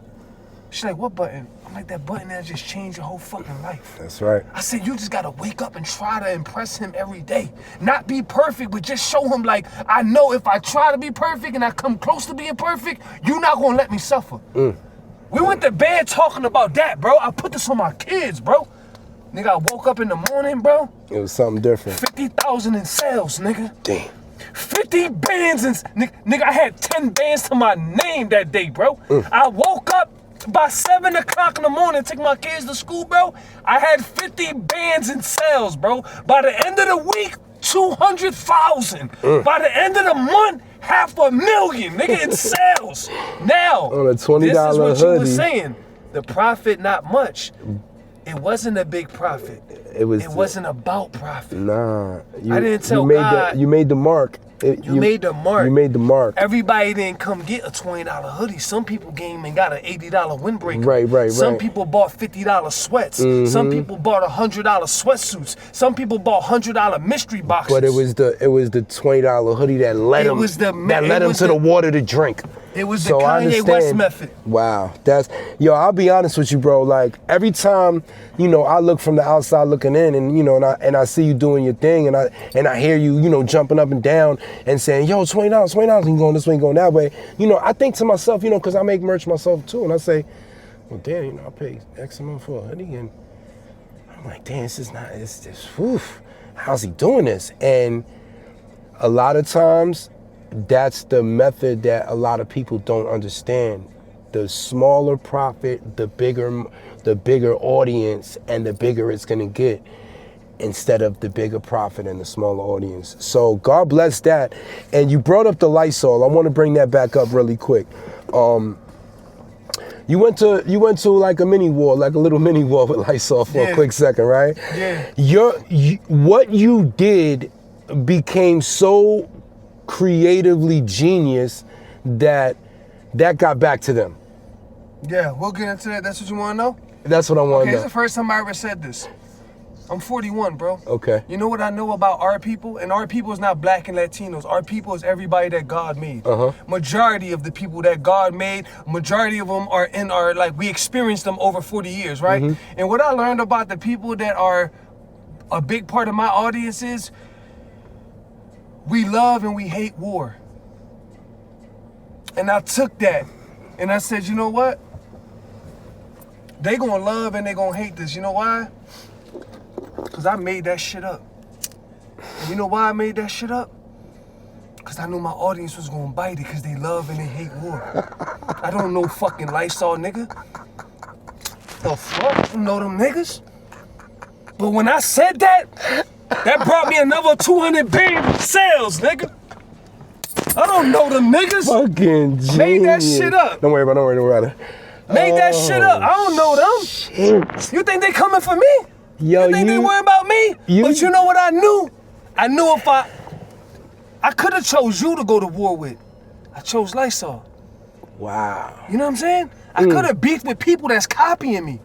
She's like, what button? I'm like that button that just changed your whole fucking life. That's right. I said, you just gotta wake up and try to impress him every day. Not be perfect, but just show him like, I know if I try to be perfect and I come close to being perfect, you're not gonna let me suffer. We went to bed talking about that, bro. I put this on my kids, bro. Nigga, I woke up in the morning, bro. It was something different. 50,000 in sales, nigga. Damn. 50 bands in, nigga, I had 10 bands to my name that day, bro. I woke up by 7 o'clock in the morning, take my kids to school, bro. I had 50 bands in sales, bro. By the end of the week, 200,000. By the end of the month, 500,000, nigga, in sales. Now, on a $20 this is what you hoodie. were saying. The profit, not much. It wasn't a big profit. It wasn't about profit. Nah. I didn't tell God. You made the mark. You made the mark. You made the mark. Everybody didn't come get a $20 hoodie. Some people came and got an $80 windbreaker. Right. Some people bought $50 sweats. Some people bought $100 sweatsuits. Some people bought $100 mystery boxes. But it was the $20 hoodie that led him to the water to drink. It was the Kanye West method. Wow, I'll be honest with you, bro. Like every time, I look from the outside looking in, and and I see you doing your thing, and I hear you, jumping up and down and saying, "Yo, $20, and going this way, and going that way." I think to myself, because I make merch myself too, and I say, "Well, damn, I pay X amount for a hoodie," and I'm like, "Damn, it's just, whew, how's he doing this?" And a lot of times, that's the method that a lot of people don't understand. The smaller profit, the bigger audience, and the bigger it's gonna get, instead of the bigger profit and the smaller audience. So God bless that. And you brought up the Lysol. I want to bring that back up really quick. You went to like a mini war, like a little mini war with Lysol for a quick second, right? Yeah. What you did became so creatively genius that got back to them. Yeah, we'll get into that. That's what you want to know? That's what I want to know. It's the first time I ever said this. I'm 41, bro. Okay. You know what I know about our people? And our people is not black and Latinos. Our people is everybody that God made. Majority of the people that God made, majority of them are in our, like, we experienced them over 40 years, right? And what I learned about the people that are a big part of my audience is, we love and we hate war. And I took that and I said, you know what? They gonna love and they gonna hate this. You know why? Because I made that shit up. And you know why I made that shit up? Because I knew my audience was gonna bite it because they love and they hate war. I don't know fucking Lysol, nigga. The fuck? I don't know them niggas. But when I said that, that brought me another 200 band sales, nigga. I don't know them niggas. Fucking genius. Made that shit up. Don't worry about it. Made that shit up. I don't know them. Shit. You think they coming for me? Yo, you think they worry about me? But you know what I knew? I knew if I could have chose you to go to war with. I chose Lysol. Wow. You know what I'm saying? I could have beefed with people that's copying me.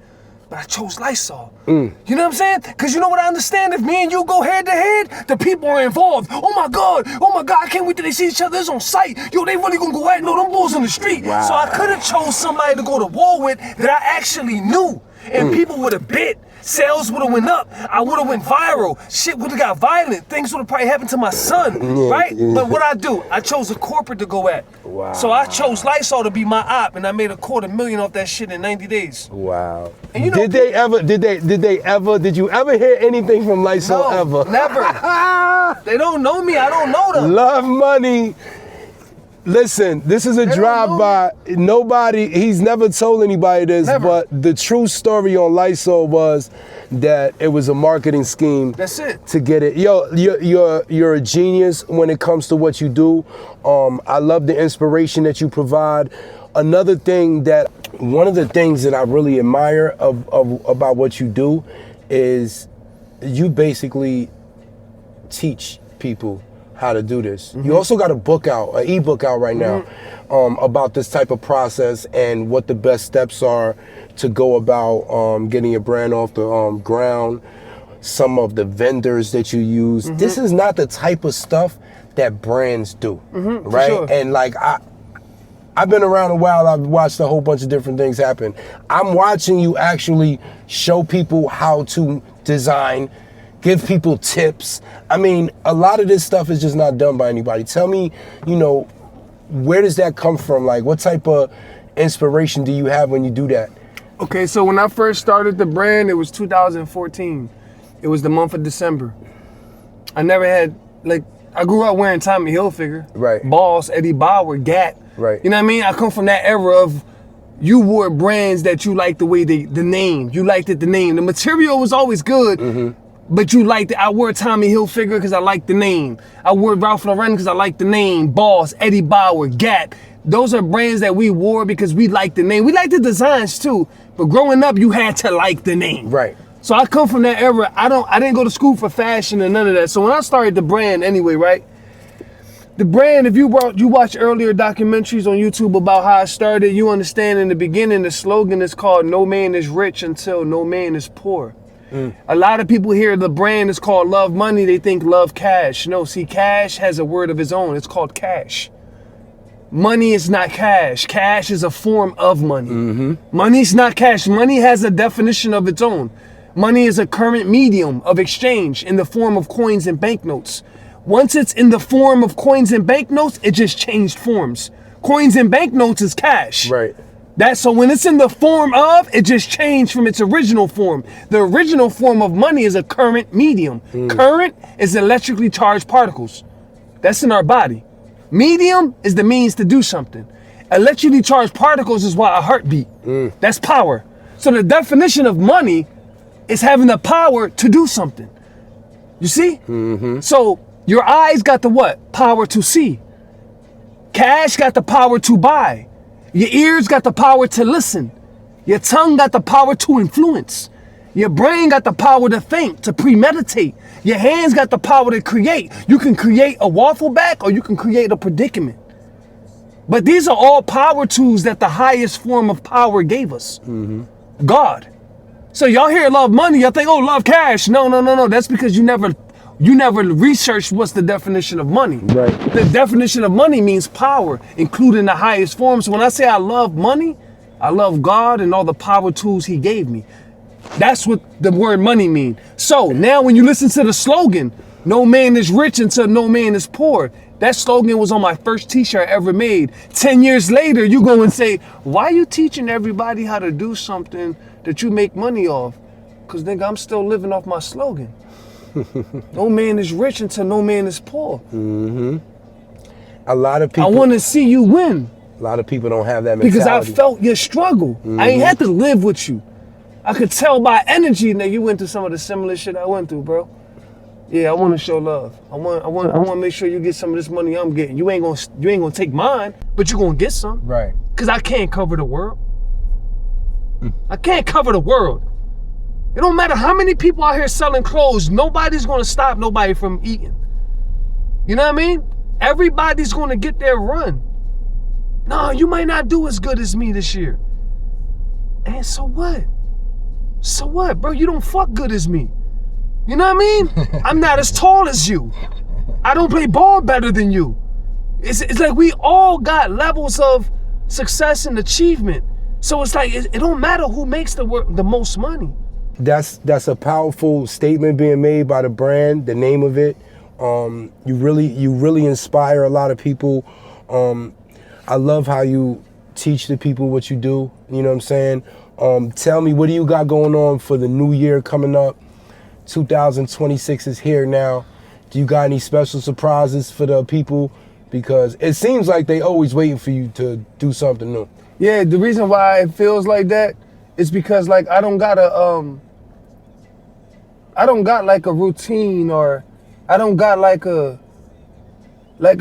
But I chose Lysol. You know what I'm saying? Because you know what I understand? If me and you go head to head, the people are involved. Oh my God, I can't wait till they see each other. It's on site. Yo, they really gonna go at no them bulls on the street. Wow. So I could have chose somebody to go to war with that I actually knew. And people would have bit. Sales would have went up. I would have went viral. Shit would have got violent. Things would have probably happened to my son, right? But what I do, I chose a corporate to go at. Wow. So I chose Lysol to be my op, and I made $250,000 off that shit in 90 days. Wow. And you know, did you ever hear anything from Lysol ever? Never. They don't know me. I don't know them. Lvmny. Listen, this is a drive-by. He's never told anybody this, but the true story on Lysol was that it was a marketing scheme. That's it. To get it. Yo, you're a genius when it comes to what you do. I love the inspiration that you provide. One of the things that I really admire about what you do is you basically teach people how to do this. You also got an ebook out right now about this type of process and what the best steps are to go about getting your brand off the ground, some of the vendors that you use. This is not the type of stuff that brands do, right? Sure. And like I've been around a while. I've watched a whole bunch of different things happen. I'm watching you actually show people how to design, give people tips. I mean, a lot of this stuff is just not done by anybody. Tell me, you know, where does that come from? Like, what type of inspiration do you have when you do that? Okay, so when I first started the brand, it was 2014. It was the month of December. I never had, like, I grew up wearing Tommy Hilfiger, Right. Boss, Eddie Bauer, Gat. Right. You know what I mean? I come from that era of you wore brands that you liked the way the name. You liked it, the name. The material was always good, but you liked it. I wore Tommy Hilfiger because I liked the name. I wore Ralph Lauren because I liked the name. Boss, Eddie Bauer, Gat. Those are brands that we wore because we liked the name. We liked the designs too, but growing up, you had to like the name. Right. So I come from that era. I didn't go to school for fashion and none of that. So when I started the brand anyway, right? The brand, if you watch earlier documentaries on YouTube about how I started, you understand in the beginning the slogan is called "No man is rich until no man is poor." A lot of people hear the brand is called Love Money, they think love cash. No, see, cash has a word of its own. It's called cash. Money is not cash. Cash is a form of money. Money's not cash. Money has a definition of its own. Money is a current medium of exchange in the form of coins and banknotes. Once it's in the form of coins and banknotes, it just changed forms. Coins and banknotes is cash. Right. So when it's in the form of, it just changed from its original form. The original form of money is a current medium. Current is electrically charged particles. That's in our body. Medium is the means to do something. Electrically charged particles is why a heartbeat. That's power. So the definition of money is having the power to do something. You see? So your eyes got the what? Power to see. Cash got the power to buy. Your ears got the power to listen. Your tongue got the power to influence. Your brain got the power to think, to premeditate. Your hands got the power to create. You can create a waffle back or you can create a predicament. But these are all power tools that the highest form of power gave us. God. So y'all hear love money, y'all think, oh, love cash. No. That's because you never researched what's the definition of money. Right. The definition of money means power, including the highest form. So when I say I love money, I love God and all the power tools he gave me. That's what the word money means. So now when you listen to the slogan, no man is rich until no man is poor. That slogan was on my first t-shirt I ever made. 10 years later, you go and say, why are you teaching everybody how to do something that you make money off? Because nigga, I'm still living off my slogan. No man is rich until no man is poor. A lot of people. I want to see you win. A lot of people don't have that mentality. Because I felt your struggle. I ain't had to live with you. I could tell by energy that you went through some of the similar shit I went through, bro. Yeah, I want to show love. I want to make sure you get some of this money I'm getting. You ain't gonna take mine, but you gonna get some. Right. Cause I can't cover the world. I can't cover the world. It don't matter how many people out here selling clothes. Nobody's gonna stop nobody from eating. You know what I mean? Everybody's gonna get their run. No, you might not do as good as me this year. And so what? So what, bro? You don't fuck good as me. You know what I mean? I'm not as tall as you. I don't play ball better than you. It's like we all got levels of success and achievement. So it's like, it don't matter who makes the most money. That's a powerful statement being made by the brand, the name of it. You really inspire a lot of people. I love how you teach the people what you do. You know what I'm saying? Tell me, what do you got going on for the new year coming up? 2026 is here now. Do you got any special surprises for the people? Because it seems like they always waiting for you to do something new. Yeah, the reason why it feels like that is because like I don't got like a routine, or I don't got like a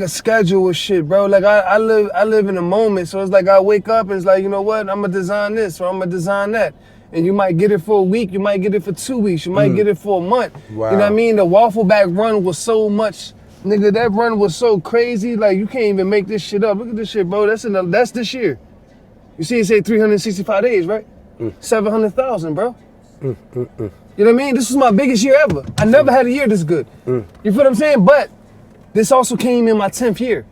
schedule with shit, bro. Like I live in a moment, so it's like I wake up and it's like, you know what, I'm gonna design this or I'm gonna design that. And you might get it for a week, you might get it for 2 weeks, you might get it for a month. Wow. You know what I mean? The waffle back run was so much, nigga, that run was so crazy, like you can't even make this shit up. Look at this shit, bro. That's this year. You see it say 365 days, right? 700,000, bro. You know what I mean? This was my biggest year ever. I never had a year this good. You feel what I'm saying? But this also came in my 10th year.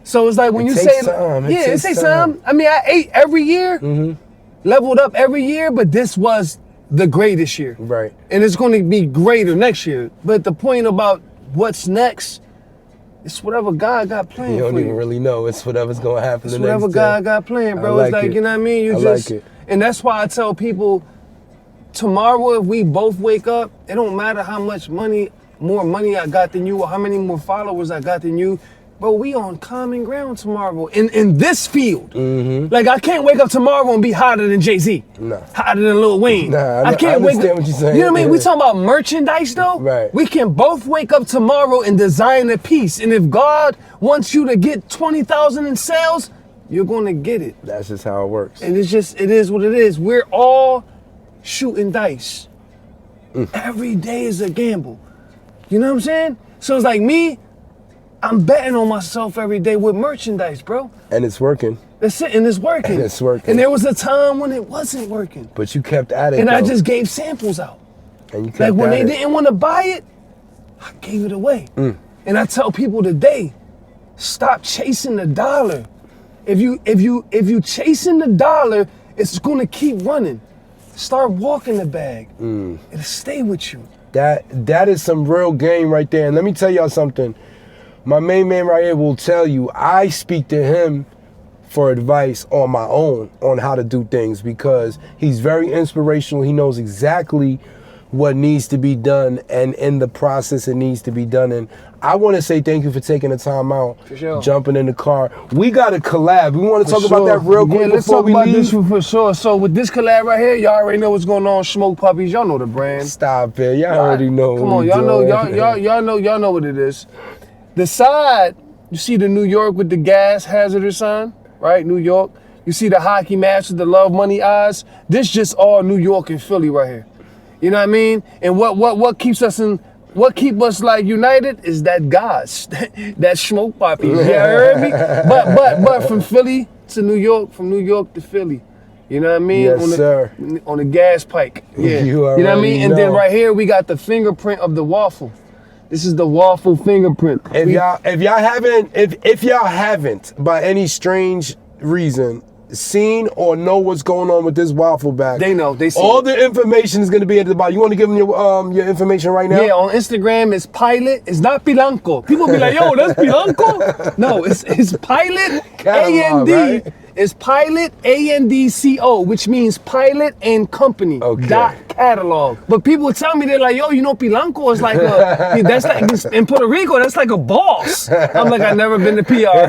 So it's like when you say, it takes time. I mean, I ate every year, leveled up every year, but this was the greatest year. Right. And it's going to be greater next year. But the point about what's next, it's whatever God got planned. You don't for even really know. It's whatever's going to happen it's the next day. whatever God got planned, bro. Like it's like, it. you know what I mean? You I just, like it. And that's why I tell people, tomorrow if we both wake up, it don't matter how much money, more money I got than you, or how many more followers I got than you. Bro, we on common ground tomorrow in this field. Like, I can't wake up tomorrow and be hotter than Jay-Z. No. Hotter than Lil Wayne. Nah, I can't wake up. what you're saying. You know what I mean? We talking about merchandise though. Right. We can both wake up tomorrow and design a piece. And if God wants you to get 20,000 in sales, you're gonna get it. That's just how it works. And it's just, it is what it is. We're all shooting dice. Every day is a gamble. You know what I'm saying? So it's like me, I'm betting on myself every day with merchandise, bro. And it's working. That's it, and it's working. And it's working. And there was a time when it wasn't working. But you kept at it, And though. I just gave samples out. And you kept Like when at they it. didn't want to buy it, I gave it away. And I tell people today, stop chasing the dollar. If you chasing the dollar, it's gonna keep running. Start walking the bag. It'll stay with you. That is some real game right there. And let me tell y'all something. My main man right here will tell you, I speak to him for advice on my own on how to do things because he's very inspirational. He knows exactly what needs to be done and in the process it needs to be done. And I want to say thank you for taking the time out, For sure. jumping in the car. We got a collab. We want to For talk about that real quick let's before talk we about leave. this for sure. So with this collab right here, y'all already know what's going on. Smoke Puppies, y'all know the brand. Stop it. Y'all already know. Come what on, we y'all know, doing. y'all know what it is. The side, you see the New York with the gas hazardous sign, right? New York. You see the hockey match with the Lvmny eyes. This just all New York and Philly right here. You know what I mean? And what keeps us like united is that guys, that Smoke Puppies. You heard me? But from Philly to New York, from New York to Philly. You know what I mean? Yes, sir. On the gas pike. Yeah. You You know what I already mean? And then know. right here we got the fingerprint of the waffle. This is the waffle fingerprint. If y'all haven't by any strange reason seen or know what's going on with this waffle bag, They know, they see all it. the information is going to be at the bottom. You want to give them your information right now? Yeah, on Instagram it's Pilot. It's not Pilanco. People be like, yo, that's Pilanco. No, it's Pilot Catalog, AND. right? It's Pilot ANDCO, which means Pilot and Company. Okay. Dot catalog. But people tell me, they're like, yo, you know Pilanco is like that's like in Puerto Rico, that's like a boss. I'm like, I've never been to PR.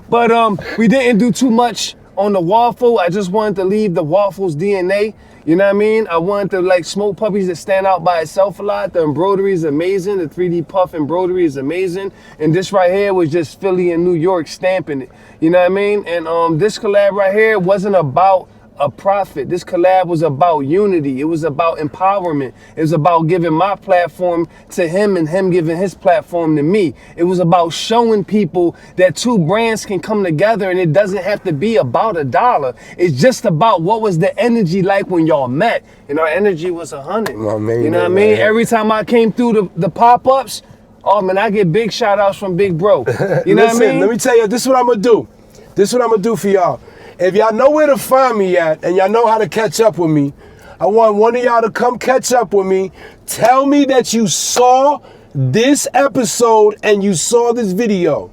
But we didn't do too much on the waffle. I just wanted to leave the waffle's DNA. You know what I mean? I wanted to like Smoke Puppies that stand out by itself a lot. The embroidery is amazing. The 3D puff embroidery is amazing. And this right here was just Philly and New York stamping it. You know what I mean? And this collab right here wasn't about a profit. This collab was about unity. It was about empowerment. It was about giving my platform to him and him giving his platform to me. It was about showing people that two brands can come together and it doesn't have to be about $1. It's just about what was the energy like when y'all met. And our energy was 100. My man, You know what I man. mean? Every time I came through the pop-ups, oh man, I get big shout outs from Big Bro. You know Listen, what I mean? let me tell you, this is what I'm going to do. This is what I'm going to do for y'all. If y'all know where to find me at and y'all know how to catch up with me, I want one of y'all to come catch up with me. Tell me that you saw this episode and you saw this video.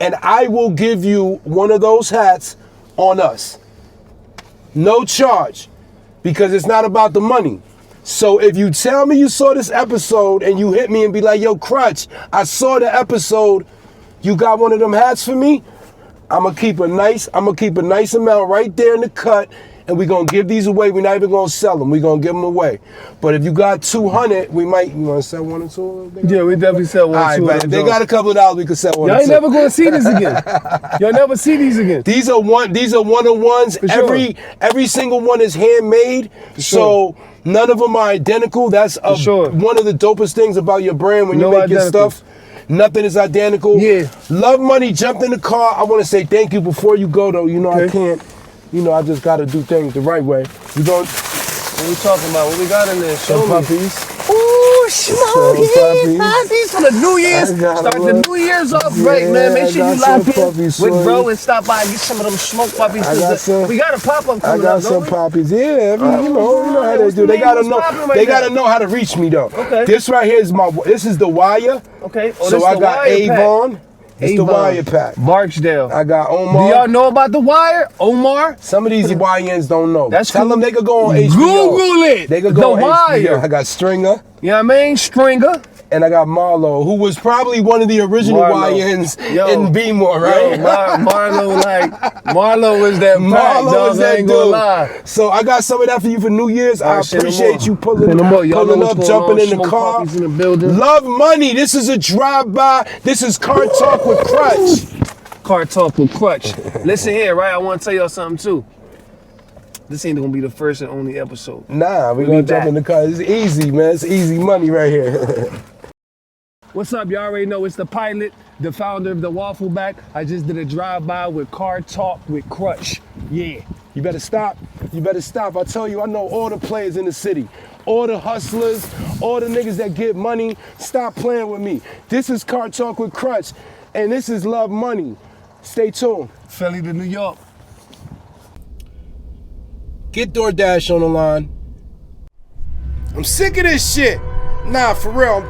And I will give you one of those hats on us. No charge. Because it's not about the money. So if you tell me you saw this episode and you hit me and be like, yo, Krutch, I saw the episode. You got one of them hats for me? I'm gonna keep a nice amount right there in the cut, and we're gonna give these away. We're not even gonna sell them. We're gonna give them away. But if you got 200, we might. You wanna sell one or two? Yeah, we definitely sell one All or right, two. but if they got a couple of dollars, we can sell one. Y'all or ain't two. never gonna see this again. Y'all never see these again. These are one-on-ones. For sure. Every single one is handmade. So none of them are identical. That's one of the dopest things about your brand when you make your stuff. Nothing is identical. Yeah. Lvmny jumped in the car. I want to say thank you before you go though. You know I can't. You know I just got to do things the right way. You don't. What we talking about? What we got in there? Show Some me. puppies. Ooh, Smoke Puppies. Puppies for the New Year's. Start the New Year's off right, man. Make sure you lock in with bro and stop by and get some of them smoke puppies. We got a pop-up coming up, some poppies. Yeah, you know how they do. They gotta know how to reach me though. Okay. This right here is this is the wire. Okay. So I got Avon. It's the wire pack. Barksdale. I got Omar. Do y'all know about the wire? Omar? Some of these YNs don't know. Tell them they could go on HBO. Google it. They could go on wire. HBO. I got Stringer. You know what I mean? Stringer. And I got Marlo, who was probably one of the original YNs in B-More, right? Marlo was that Marlo was that dude. Lie. So I got some of that for you for New Year's. I appreciate you pulling up, jumping in the car. In the building. Lvmny. This is a drive-by. This is Kartalk with Krutch. Kartalk with Krutch. Listen here, right? I want to tell y'all something too. This ain't gonna be the first and only episode. Nah, we're gonna jump in the car. It's easy, man. It's easy money right here. What's up? Y'all already know it's the pilot, the founder of the Waffle Back. I just did a drive-by with Kartalk with Krutch. Yeah. You better stop. You better stop. I tell you, I know all the players in the city. All the hustlers, all the niggas that get money. Stop playing with me. This is Kartalk with Krutch, and this is Lvmny. Stay tuned. Philly to New York. Get DoorDash on the line. I'm sick of this shit. Nah, for real.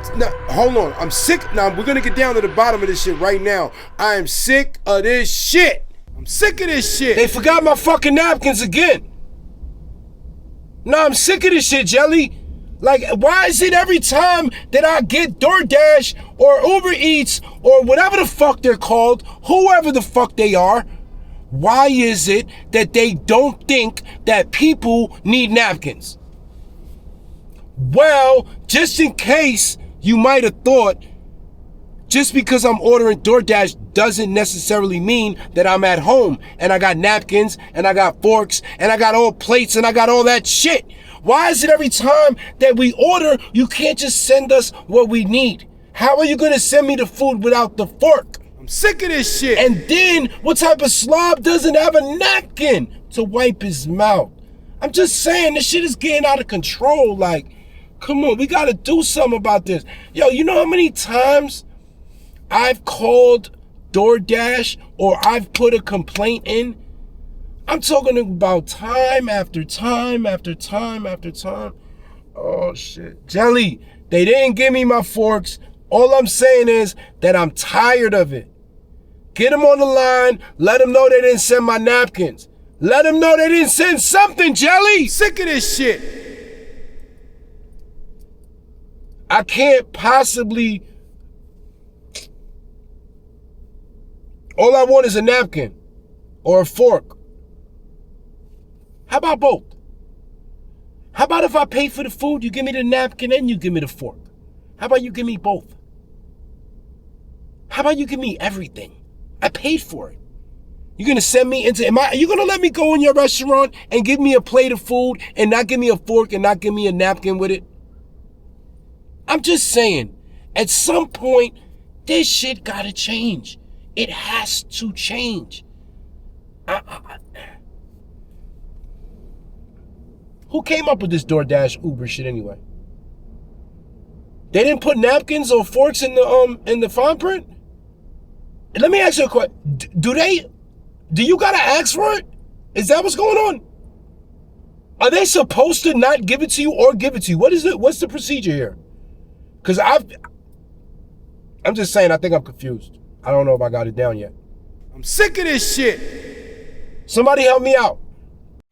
Hold on. I'm sick. Now, we're going to get down to the bottom of this shit right now. I am sick of this shit. I'm sick of this shit. They forgot my fucking napkins again. Nah, I'm sick of this shit, Jelly. Like, why is it every time that I get DoorDash or Uber Eats or whatever the fuck they're called, whoever the fuck they are, why is it that they don't think that people need napkins? Well, just in case you might have thought, just because I'm ordering DoorDash doesn't necessarily mean that I'm at home and I got napkins and I got forks and I got all plates and I got all that shit. Why is it every time that we order, you can't just send us what we need? How are you gonna send me the food without the fork? I'm sick of this shit. And then, what type of slob doesn't have a napkin to wipe his mouth? I'm just saying, this shit is getting out of control. Like, come on, we gotta do something about this. Yo, you know how many times I've called DoorDash or I've put a complaint in? I'm talking about time after time after time after time. Oh shit. Jelly, they didn't give me my forks. All I'm saying is that I'm tired of it. Get them on the line. Let them know they didn't send my napkins. Let them know they didn't send something, Jelly. Sick of this shit. I can't possibly. All I want is a napkin or a fork. How about both? How about if I pay for the food, you give me the napkin and you give me the fork? How about you give me both? How about you give me everything? I paid for it. You're gonna send me into, are you gonna let me go in your restaurant and give me a plate of food and not give me a fork and not give me a napkin with it? I'm just saying, at some point, this shit gotta change. It has to change. Who came up with this DoorDash Uber shit anyway? They didn't put napkins or forks in the fine print? Let me ask you a question. Do you gotta ask for it? Is that what's going on? Are they supposed to not give it to you or give it to you? What's the procedure here? Because I'm just saying, I think I'm confused. I don't know if I got it down yet. I'm sick of this shit. Somebody help me out.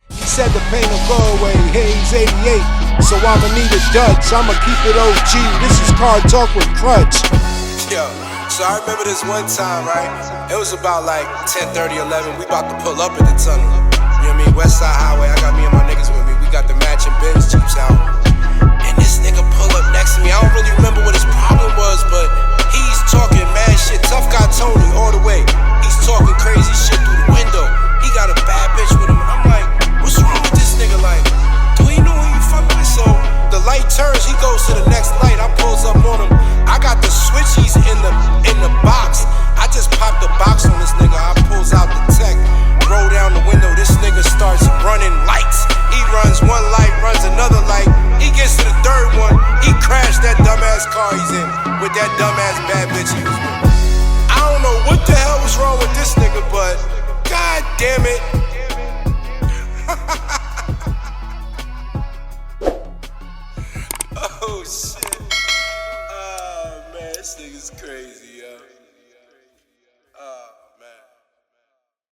He said the pain will go away. Hey, he's 88, so I'ma need a Dutch. I'ma keep it OG. This is Kartalk with Krutch. Yo, so I remember this one time, right? It was about like 10:30, 11. We about to pull up in the tunnel. You know what I mean? West Side Highway. I got me and my niggas with me. We got the matching Benz Jeeps out. And this nigga pull up next to me. I don't really remember what his problem was, but he's talking mad shit. Tough guy Tony all the way. He's talking crazy shit through the window. He got a bad bitch with him. I'm like, what's wrong with this nigga? Like, do he know who you fucking with? So the light turns, he goes to the next light. I pulls up on him. I got the switchies in the box. I just popped the box on this nigga. I pulls out the tech, roll down the window. This nigga starts running lights. He runs one light, runs another light. He gets to the third one. He crashed that dumbass car he's in with with that dumbass bad bitch he was with. I don't know what the hell was wrong with this nigga, but god damn it,